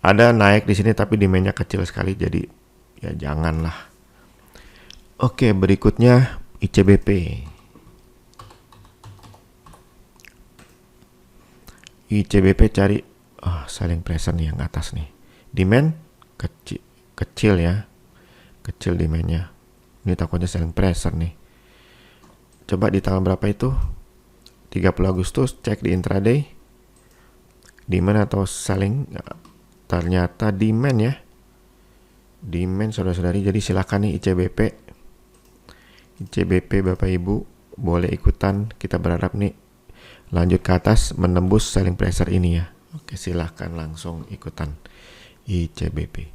Speaker 3: Ada naik di sini tapi demandnya kecil sekali, jadi ya janganlah. Oke, berikutnya ICBP. ICBP cari selling pressure nih yang atas nih. Demand kecil ya, kecil demandnya. Ini takutnya selling pressure nih. Coba di tanggal berapa itu? 30 Agustus, cek di intraday. Demand atau selling? Ternyata demand ya. Demand saudara-saudari, jadi silakan nih ICBP. ICBP Bapak Ibu boleh ikutan. Kita berharap nih lanjut ke atas menembus selling pressure ini ya. Oke, silakan langsung ikutan ICBP.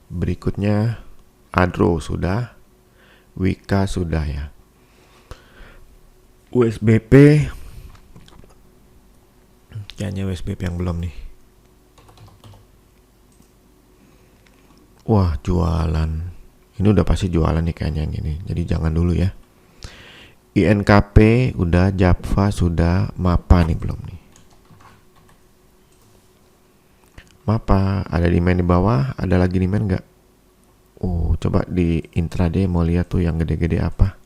Speaker 3: Berikutnya Adro sudah. Wika sudah ya. USBP kayaknya USBP yang belum nih. Wah jualan, ini udah pasti jualan nih kayaknya yang ini, jadi jangan dulu ya. INKP udah, Japfa sudah, Mapa nih belum nih. Mapa ada demand di bawah, ada lagi demand nggak? Coba di intraday mau lihat tuh yang gede-gede apa.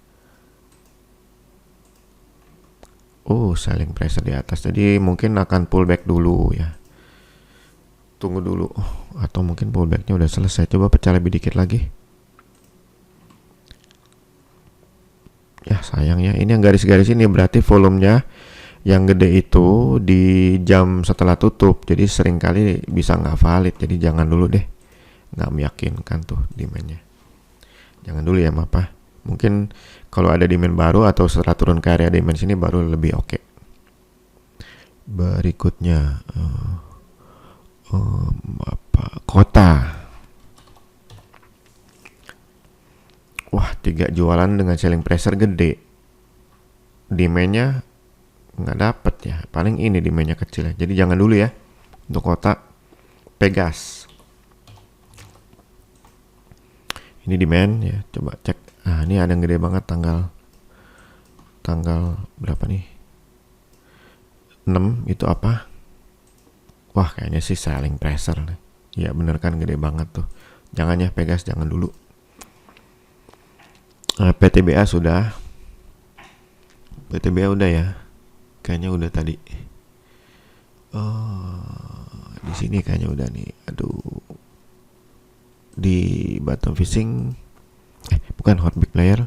Speaker 3: Oh, selling pressure di atas. Jadi mungkin akan pullback dulu ya. Tunggu dulu. Atau mungkin pullbacknya udah selesai. Coba pecah lebih dikit lagi. Ya sayang ya. Ini yang garis-garis ini berarti volumenya yang gede itu di jam setelah tutup. Jadi seringkali bisa nggak valid. Jadi jangan dulu deh. Nggak meyakinkan tuh demandnya. Jangan dulu ya apa. Mungkin kalau ada demand baru atau setelah turun ke area demand sini baru lebih oke. Berikutnya kota. Wah, 3 jualan dengan selling pressure gede. Demandnya nggak dapet ya. Paling ini demandnya kecil ya. Jadi jangan dulu ya untuk kota. Pegas. Ini demand ya. Coba cek. Nah, ini ada yang gede banget tanggal berapa nih? 6 itu apa? Wah, kayaknya sih selling pressure nih. Ya bener kan, gede banget tuh. Jangan ya Pegas, jangan dulu. PTBA sudah. PTBA udah ya. Kayaknya udah tadi. Di sini kayaknya udah nih. Aduh. Di bottom fishing. Bukan hot big player.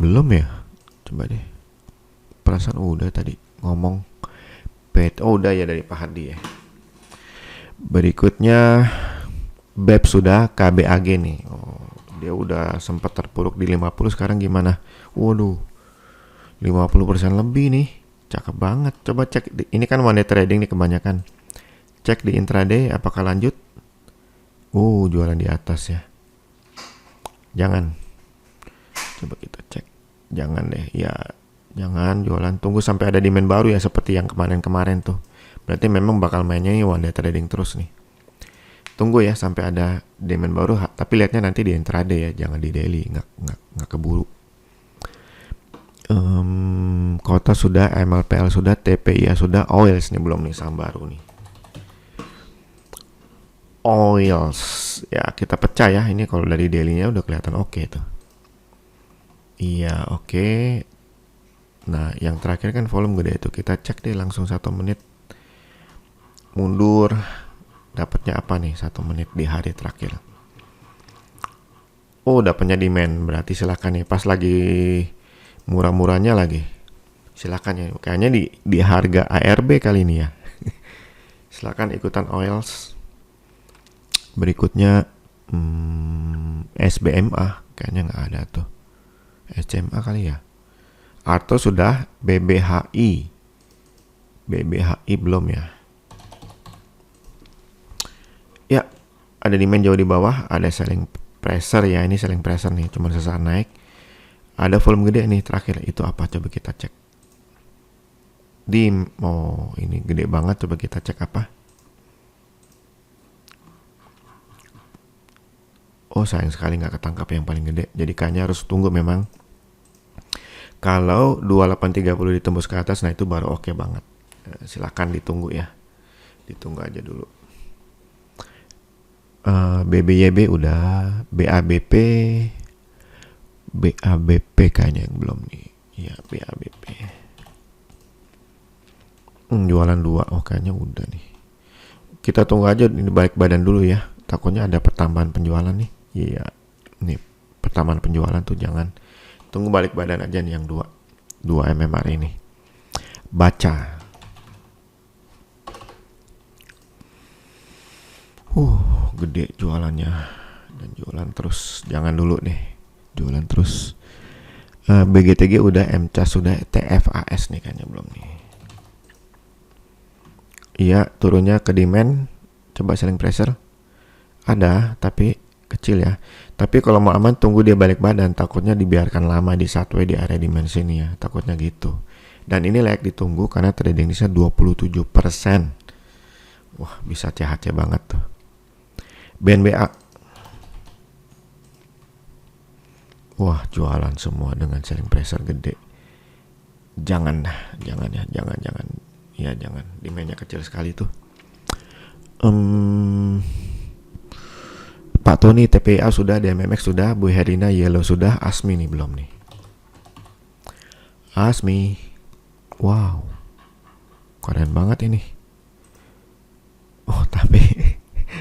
Speaker 3: Belum ya? Coba deh. Perasaan udah tadi ngomong. Oh udah ya dari Pak Hadi ya. Berikutnya BEP sudah, KBAG nih. Oh, dia udah sempat terpuruk di 50, sekarang gimana? Waduh. 50% lebih nih. Cakep banget. Coba cek. Ini kan one day trading nih kebanyakan. Cek di intraday apakah lanjut. Jualan di atas ya. Jangan. Coba kita cek. Jangan deh. Ya, jangan jualan. Tunggu sampai ada demand baru ya, seperti yang kemarin-kemarin tuh. Berarti memang bakal mainnya nih one day trading terus nih. Tunggu ya sampai ada demand baru. Tapi lihatnya nanti di intraday ya, jangan di daily. Nggak keburu. Kota sudah, MLPL sudah, TPIA sudah, oils nih belum nih, saham baru nih. Oils ya, kita pecah ya. Ini kalau dari daily-nya udah kelihatan oke tuh. Iya, oke. Nah, yang terakhir kan volume gede itu. Kita cek deh langsung 1 menit. Mundur. Dapatnya apa nih 1 menit di hari terakhir? Dapatnya demand. Berarti silakan nih, pas lagi murah-murahnya lagi. Silakan ya. Kayaknya di harga ARB kali ini ya. Silakan ikutan oils. Berikutnya SBMA kayaknya nggak ada tuh. SCMA kali ya. Atau sudah BBHI. BBHI belum ya. Ya, ada demand jauh di bawah, ada selling pressure ya. Ini selling pressure nih, cuma sesaat naik. Ada volume gede nih terakhir. Itu apa? Coba kita cek. Ini gede banget. Coba kita cek apa? Sayang sekali nggak ketangkap yang paling gede. Jadi kayaknya harus tunggu memang. Kalau 2830 ditembus ke atas, nah itu baru oke banget. Silakan ditunggu ya. Ditunggu aja dulu. BBYB udah, BABP kayaknya yang belum nih. Ya, BABP. Jualan 2. Kayaknya udah nih. Kita tunggu aja ini balik badan dulu ya. Takutnya ada pertambahan penjualan nih. Iya. Nih, pertambahan penjualan tuh jangan. Tunggu balik badan aja nih yang 2 MMR ini. Baca. Gede jualannya. Dan jualan terus. Jangan dulu deh. Jualan terus. BGTG udah, MCAS sudah, TFAS nih kayaknya belum nih. Iya, turunnya ke demand. Coba selling pressure. Ada, tapi kecil ya. Tapi kalau mau aman tunggu dia balik badan. Takutnya dibiarkan lama di sideways di area dimensi ini ya. Takutnya gitu. Dan ini layak ditunggu karena trading bisa 27%. Wah, bisa CHC banget tuh. BNBA. Wah, jualan semua dengan selling pressure gede. Jangan ya, jangan. Ya, jangan. Demandnya kecil sekali tuh. Pak Tony, TPA sudah, DMMX sudah, Bu Herina, Yellow sudah, Asmi nih belum nih. Asmi. Wow, keren banget ini. Oh, tapi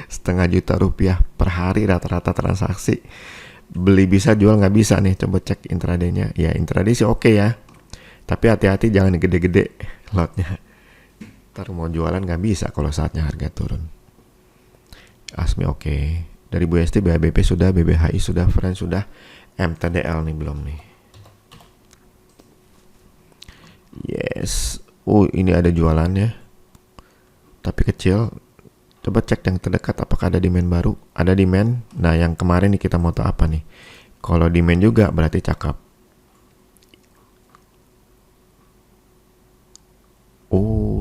Speaker 3: setengah juta rupiah per hari rata-rata transaksi. Beli bisa, jual nggak bisa nih. Coba cek intraday-nya. Ya, intraday sih oke ya. Tapi hati-hati jangan gede-gede lotnya. Ntar mau jualan nggak bisa kalau saatnya harga turun. Asmi oke. Dari Bu Esti, BHBP sudah, BBHI sudah, Friends sudah, MTDL nih belum nih. Yes. Ini ada jualannya. Tapi kecil. Coba cek yang terdekat apakah ada demand baru. Ada demand. Nah, yang kemarin nih kita mau tahu apa nih. Kalau demand juga berarti cakep.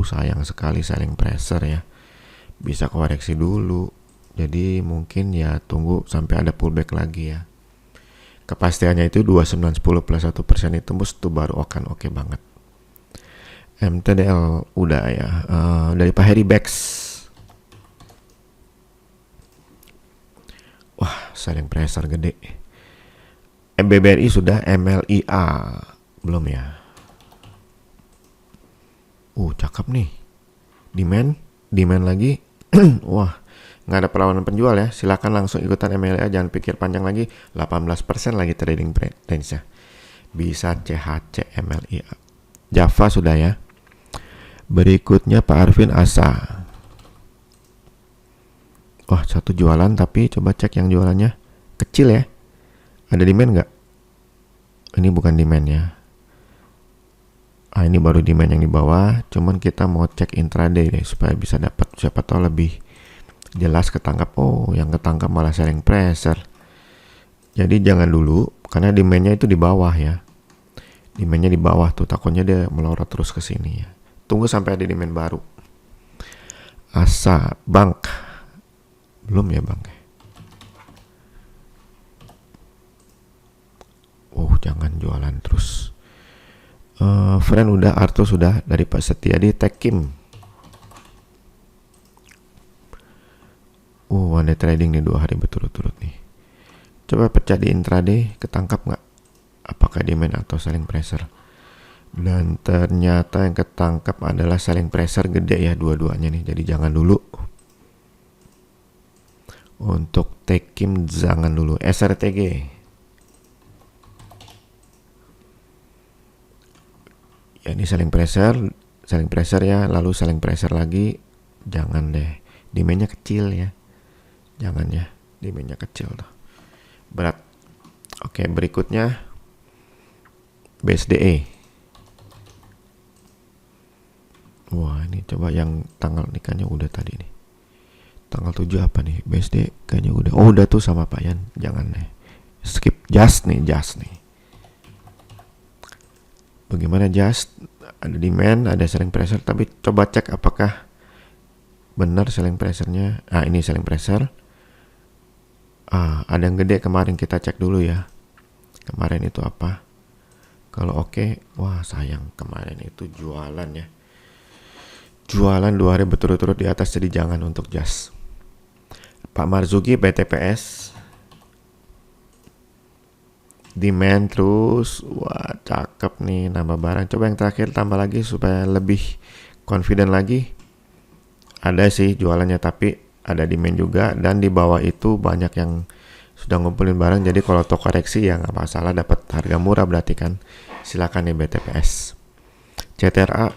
Speaker 3: Sayang sekali selling pressure ya. Bisa koreksi dulu. Jadi mungkin ya tunggu sampai ada pullback lagi ya. Kepastiannya itu 2910 plus 1% itu itu baru akan oke banget. MTDL udah ya. Dari Pak Heri Bex. Wah, selling pressure gede. MBBRI sudah, MLIA belum ya. Cakep nih. Demand lagi. Wah, nggak ada perlawanan penjual ya. Silakan langsung ikutan MLIA, jangan pikir panjang lagi. 18% lagi trading range-nya. Bisa CHC MLIA. Java sudah ya. Berikutnya Pak Arvin Asa. Wah, satu jualan tapi coba cek yang jualannya. Kecil ya. Ada demand nggak? Ini bukan demand ya. Ini baru demand yang di bawah. Cuman kita mau cek intraday deh supaya bisa dapat, siapa tahu lebih jelas ketangkap. Yang ketangkap malah selling pressure. Jadi jangan dulu karena demandnya itu di bawah ya. Demandnya di bawah tuh, takutnya dia melorot terus ke sini ya. Tunggu sampai ada demand baru. Asa Bank belum ya Bang. Jangan jualan terus. Friend udah, Arto sudah, dari Pak Setiadi, Tekim. One day trading nih 2 hari berturut-turut nih. Coba pecah di intraday, ketangkap nggak? Apakah demand atau selling pressure? Dan ternyata yang ketangkap adalah selling pressure gede ya dua-duanya nih. Jadi jangan dulu. Untuk Tekim jangan dulu. SRTG. Ya ini selling pressure ya, lalu selling pressure lagi, jangan deh, demandnya kecil ya, jangan ya, demandnya kecil tuh, berat. Oke, berikutnya BSDE. Wah, ini coba yang tanggal nikahnya udah tadi nih, tanggal 7 apa nih, BSDE kayaknya udah, udah tuh sama Pak Yan, jangan deh, skip, just nih. Bagaimana just? Ada demand, ada selling pressure, tapi coba cek apakah benar selling pressure-nya. Ini selling pressure. Ada yang gede kemarin, kita cek dulu ya. Kemarin itu apa? Kalau oke, wah sayang kemarin itu jualan ya. Jualan 2 hari berturut-turut di atas, jadi jangan untuk just. Pak Marzuki BTPS. Demand terus, wah cakep nih, nambah barang. Coba yang terakhir tambah lagi supaya lebih confident lagi. Ada sih jualannya tapi ada demand juga, dan di bawah itu banyak yang sudah ngumpulin barang. Jadi kalau auto koreksi ya nggak masalah, dapat harga murah berarti kan. Silakan nih BTPS. CTRA.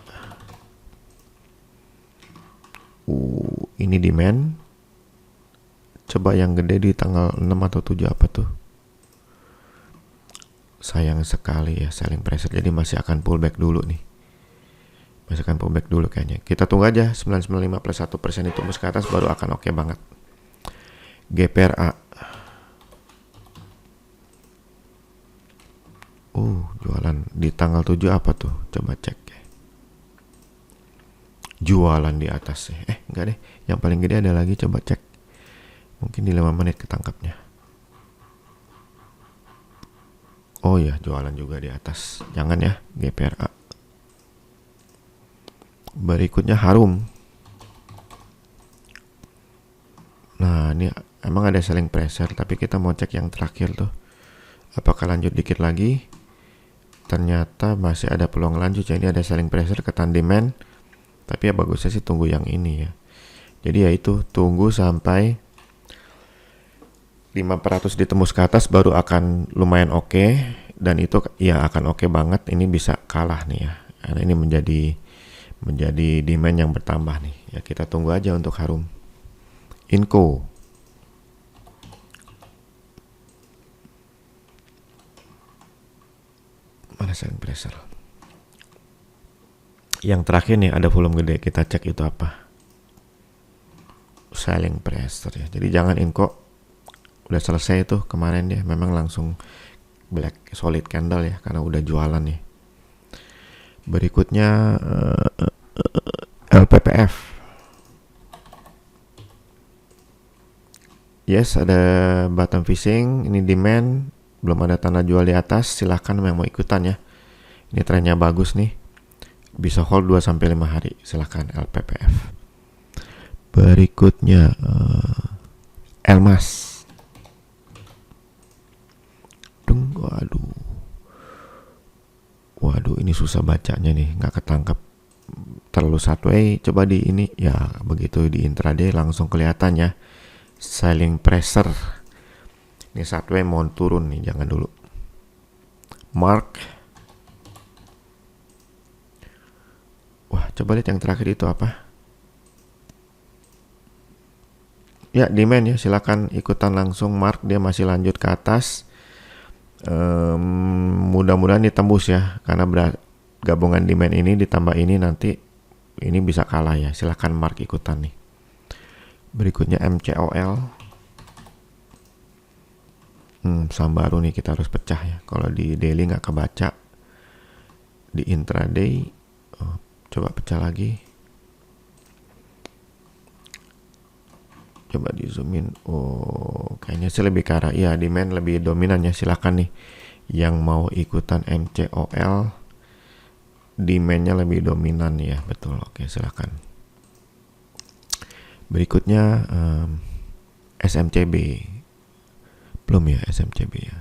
Speaker 3: Ini demand. Coba yang gede di tanggal 6 atau 7 apa tuh? Sayang sekali ya selling pressure, jadi masih akan pullback dulu nih. Kayaknya. Kita tunggu aja 995 plus 1% itu tembus ke atas baru akan oke banget. GPRA. Jualan di tanggal 7 apa tuh? Coba cek. Jualan di atas ya. Enggak deh. Yang paling gede ada lagi, coba cek. Mungkin di 5 menit ketangkapnya. Oh ya, jualan juga di atas. Jangan ya, GPRA. Berikutnya Harum. Nah, ini emang ada selling pressure, tapi kita mau cek yang terakhir tuh. Apakah lanjut dikit lagi? ternyata masih ada peluang lanjut ya. Ini ada selling pressure ketan demand, tapi ya bagusnya sih tunggu yang ini ya. Jadi ya itu, tunggu sampai 500 ditembus ke atas baru akan lumayan oke, dan itu ya akan oke banget. Ini bisa kalah nih ya, karena ini menjadi demand yang bertambah nih ya. Kita tunggu aja untuk Harum. Inco mana selling pressure. Yang terakhir nih ada volume gede, kita cek itu apa, selling pressure ya. Jadi jangan Inco udah selesai tuh kemarin dia memang langsung black solid candle ya, karena udah jualan nih. Berikutnya LPPF. Yes, ada bottom fishing, ini demand, belum ada tanda jual di atas, silahkan yang mau ikutan ya. Ini trennya bagus nih, bisa hold 2-5 hari, silahkan LPPF. Berikutnya Elmas. Waduh, ini susah bacanya nih, nggak ketangkep, terlalu sideways. Coba di ini ya, begitu di intraday langsung kelihatan ya, selling pressure. Ini sideways mau turun nih, jangan dulu. Mark, wah coba lihat yang terakhir itu apa ya, demand ya, silakan ikutan langsung. Mark dia masih lanjut ke atas. Mudah-mudahan ditembus ya, karena gabungan demand ini ditambah ini nanti ini bisa kalah ya. Silahkan Mark ikutan nih. Berikutnya MCOL. Saham baru nih, kita harus pecah ya. Kalau di daily nggak kebaca, di intraday coba pecah lagi. Coba di zoom in. Oh, kayaknya sih lebih ke arah ya, demand lebih dominan ya. Silakan nih yang mau ikutan MCOL, demandnya lebih dominan ya, betul. Oke, silakan. Berikutnya SMCB. Belum ya SMCB ya.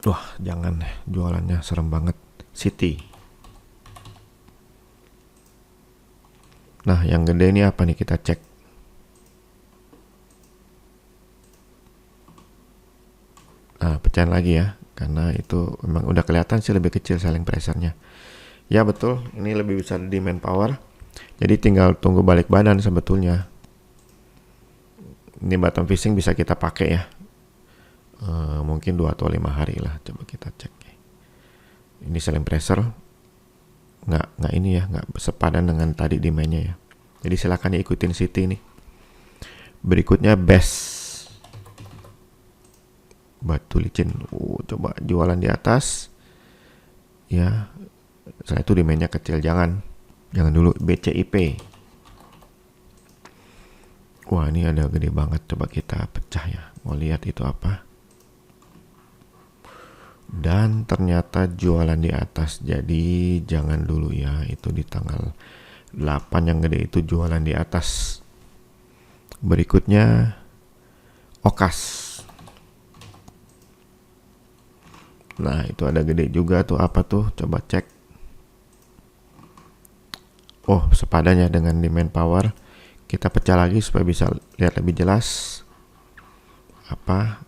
Speaker 3: Wah, jangan, jualannya serem banget. City. Nah, yang gede ini apa nih, kita cek. Nah, pecahan lagi ya, karena itu memang udah kelihatan sih lebih kecil selling pressure-nya. Ya betul, ini lebih besar demand power. Jadi tinggal tunggu balik badan sebetulnya. Ini bottom fishing bisa kita pakai ya. Mungkin 2 atau 5 hari lah, coba kita cek. Ini selling pressure nggak ini ya, nggak sepadan dengan tadi demand-nya ya. Jadi silakan ikutin City nih. Berikutnya Best. Batu licin. Coba jualan di atas. Ya. Setelah itu demand-nya kecil, jangan dulu. BCIP. Wah, ini ada gede banget, coba kita pecah ya. Mau lihat itu apa? Dan ternyata jualan di atas, jadi jangan dulu ya. Itu di tanggal 8 yang gede itu jualan di atas. Berikutnya Okas. Nah, itu ada gede juga tuh, apa tuh, coba cek. Oh, sepadannya dengan demand power. Kita pecah lagi supaya bisa lihat lebih jelas. Apa?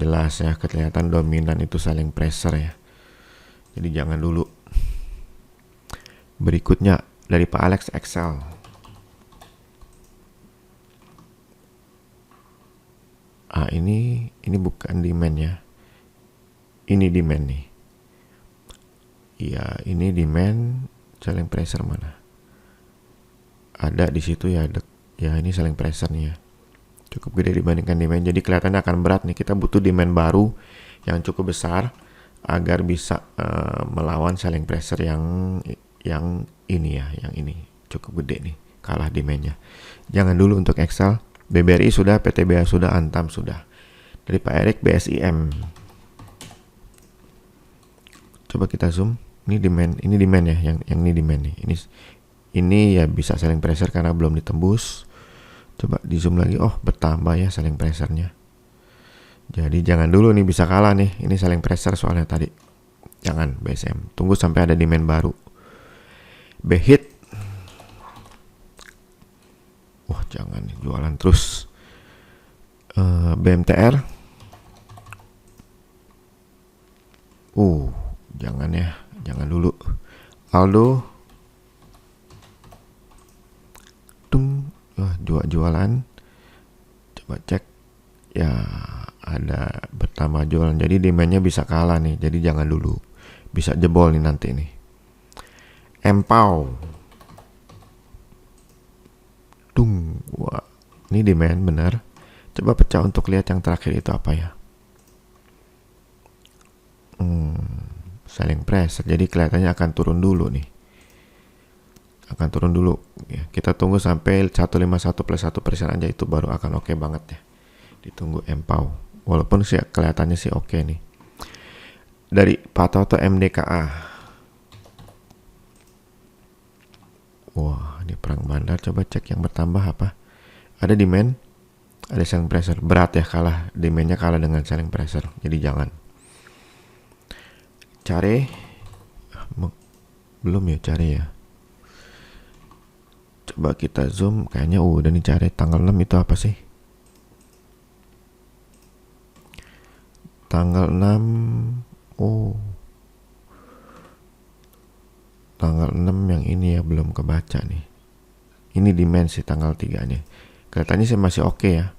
Speaker 3: Jelas ya, kelihatan dominan itu selling pressure ya. Jadi jangan dulu. Berikutnya dari Pak Alex, Excel. Ini bukan demand ya. Ini demand nih. Iya, ini demand, selling pressure mana? Ada di situ ya, ya ini selling pressure nih ya. Cukup gede dibandingkan demand, jadi kelihatannya akan berat nih. Kita butuh demand baru yang cukup besar agar bisa melawan selling pressure yang ini ya, yang ini cukup gede nih, kalah demandnya. Jangan dulu untuk Excel. BBRI sudah, PTBA sudah, Antam sudah. Dari Pak Erik, BSIM. Coba kita zoom. Ini demand ya, yang ini demand nih. Ini ya bisa selling pressure karena belum ditembus. Coba di zoom lagi. Oh, bertambah ya selling pressure-nya. Jadi jangan dulu nih, bisa kalah nih. Ini selling pressure soalnya tadi. Jangan BSM. Tunggu sampai ada demand baru. B-hit. Wah, jangan nih, jualan terus. BMTR. Jangan ya. Jangan dulu. Aldo. Jualan. Coba cek. Ya, ada bertambah jualan. Jadi demandnya bisa kalah nih. Jadi jangan dulu. Bisa jebol nih nanti nih. Empau. Wah, ini demand bener. Coba pecah untuk lihat yang terakhir itu apa ya. Selling pressure. Jadi kelihatannya akan turun dulu nih. Akan turun dulu ya. Kita tunggu sampai 151 plus 1% aja, itu baru akan oke banget ya. Ditunggu Empau. Walaupun sih kelihatannya sih oke nih. Dari Pak Toto MDKA. Wah, ini perang bandar. Coba cek yang bertambah apa. Ada demand, ada selling pressure. Berat ya, kalah. Demandnya kalah dengan selling pressure. Jadi jangan. Care. Belum ya Care ya. Coba kita zoom. Kayaknya udah nih Care. Tanggal 6 itu apa sih? Tanggal 6. Tanggal 6 yang ini ya, belum kebaca nih. Ini demand sih tanggal 3 nih. Kelihatannya sih masih oke ya.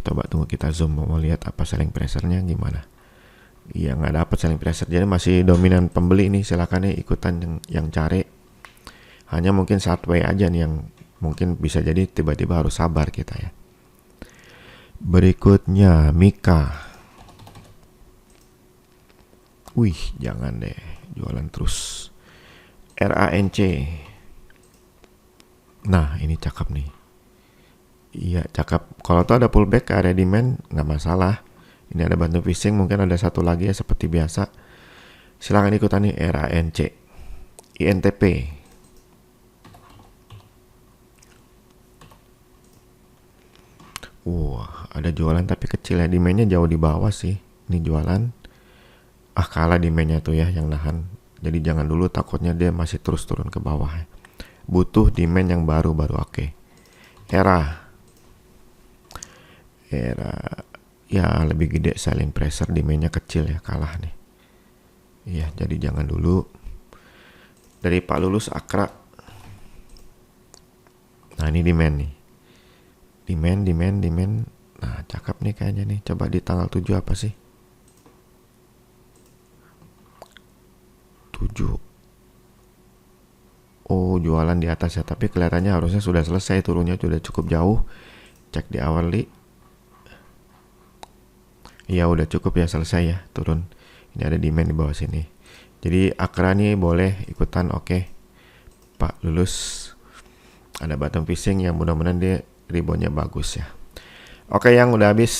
Speaker 3: Coba tunggu kita zoom, mau lihat apa selling pressure-nya gimana. Iya, nggak dapat selling pressure. Jadi masih dominan pembeli nih. Silakan nih ikutan yang Care. Hanya mungkin Satway aja nih yang mungkin bisa jadi tiba-tiba harus sabar kita ya. Berikutnya Mika. Jangan deh, jualan terus. RANC. Nah, ini cakep nih. Iya, cakep. Kalau tuh ada pullback ke area demand, nggak masalah. Ini ada bantu fishing, mungkin ada satu lagi ya seperti biasa. Silahkan ikutan nih RANC. INTP. Ada jualan tapi kecil ya. Demandnya jauh di bawah sih. Ini jualan. Kalah demandnya tuh ya yang nahan. Jadi jangan dulu, takutnya dia masih terus turun ke bawah ya. Butuh demand yang baru oke. Era ya lebih gede selling pressure, demandnya kecil ya, kalah nih. Iya, jadi jangan dulu. Dari Pak Lulus Akra. Nah, ini demand nih. Demand. Nah, cakep nih kayaknya nih. Coba di tanggal 7 apa sih? 7. Jualan di atas ya. Tapi kelihatannya harusnya sudah selesai. Turunnya sudah cukup jauh. Cek di hourly. Iya, udah cukup ya, selesai ya turun. Ini ada demand di bawah sini. Jadi Akra nih boleh ikutan, oke. Pak Lulus. Ada bottom fishing yang mudah-mudahan dia reboundnya bagus ya. Oke, yang udah habis.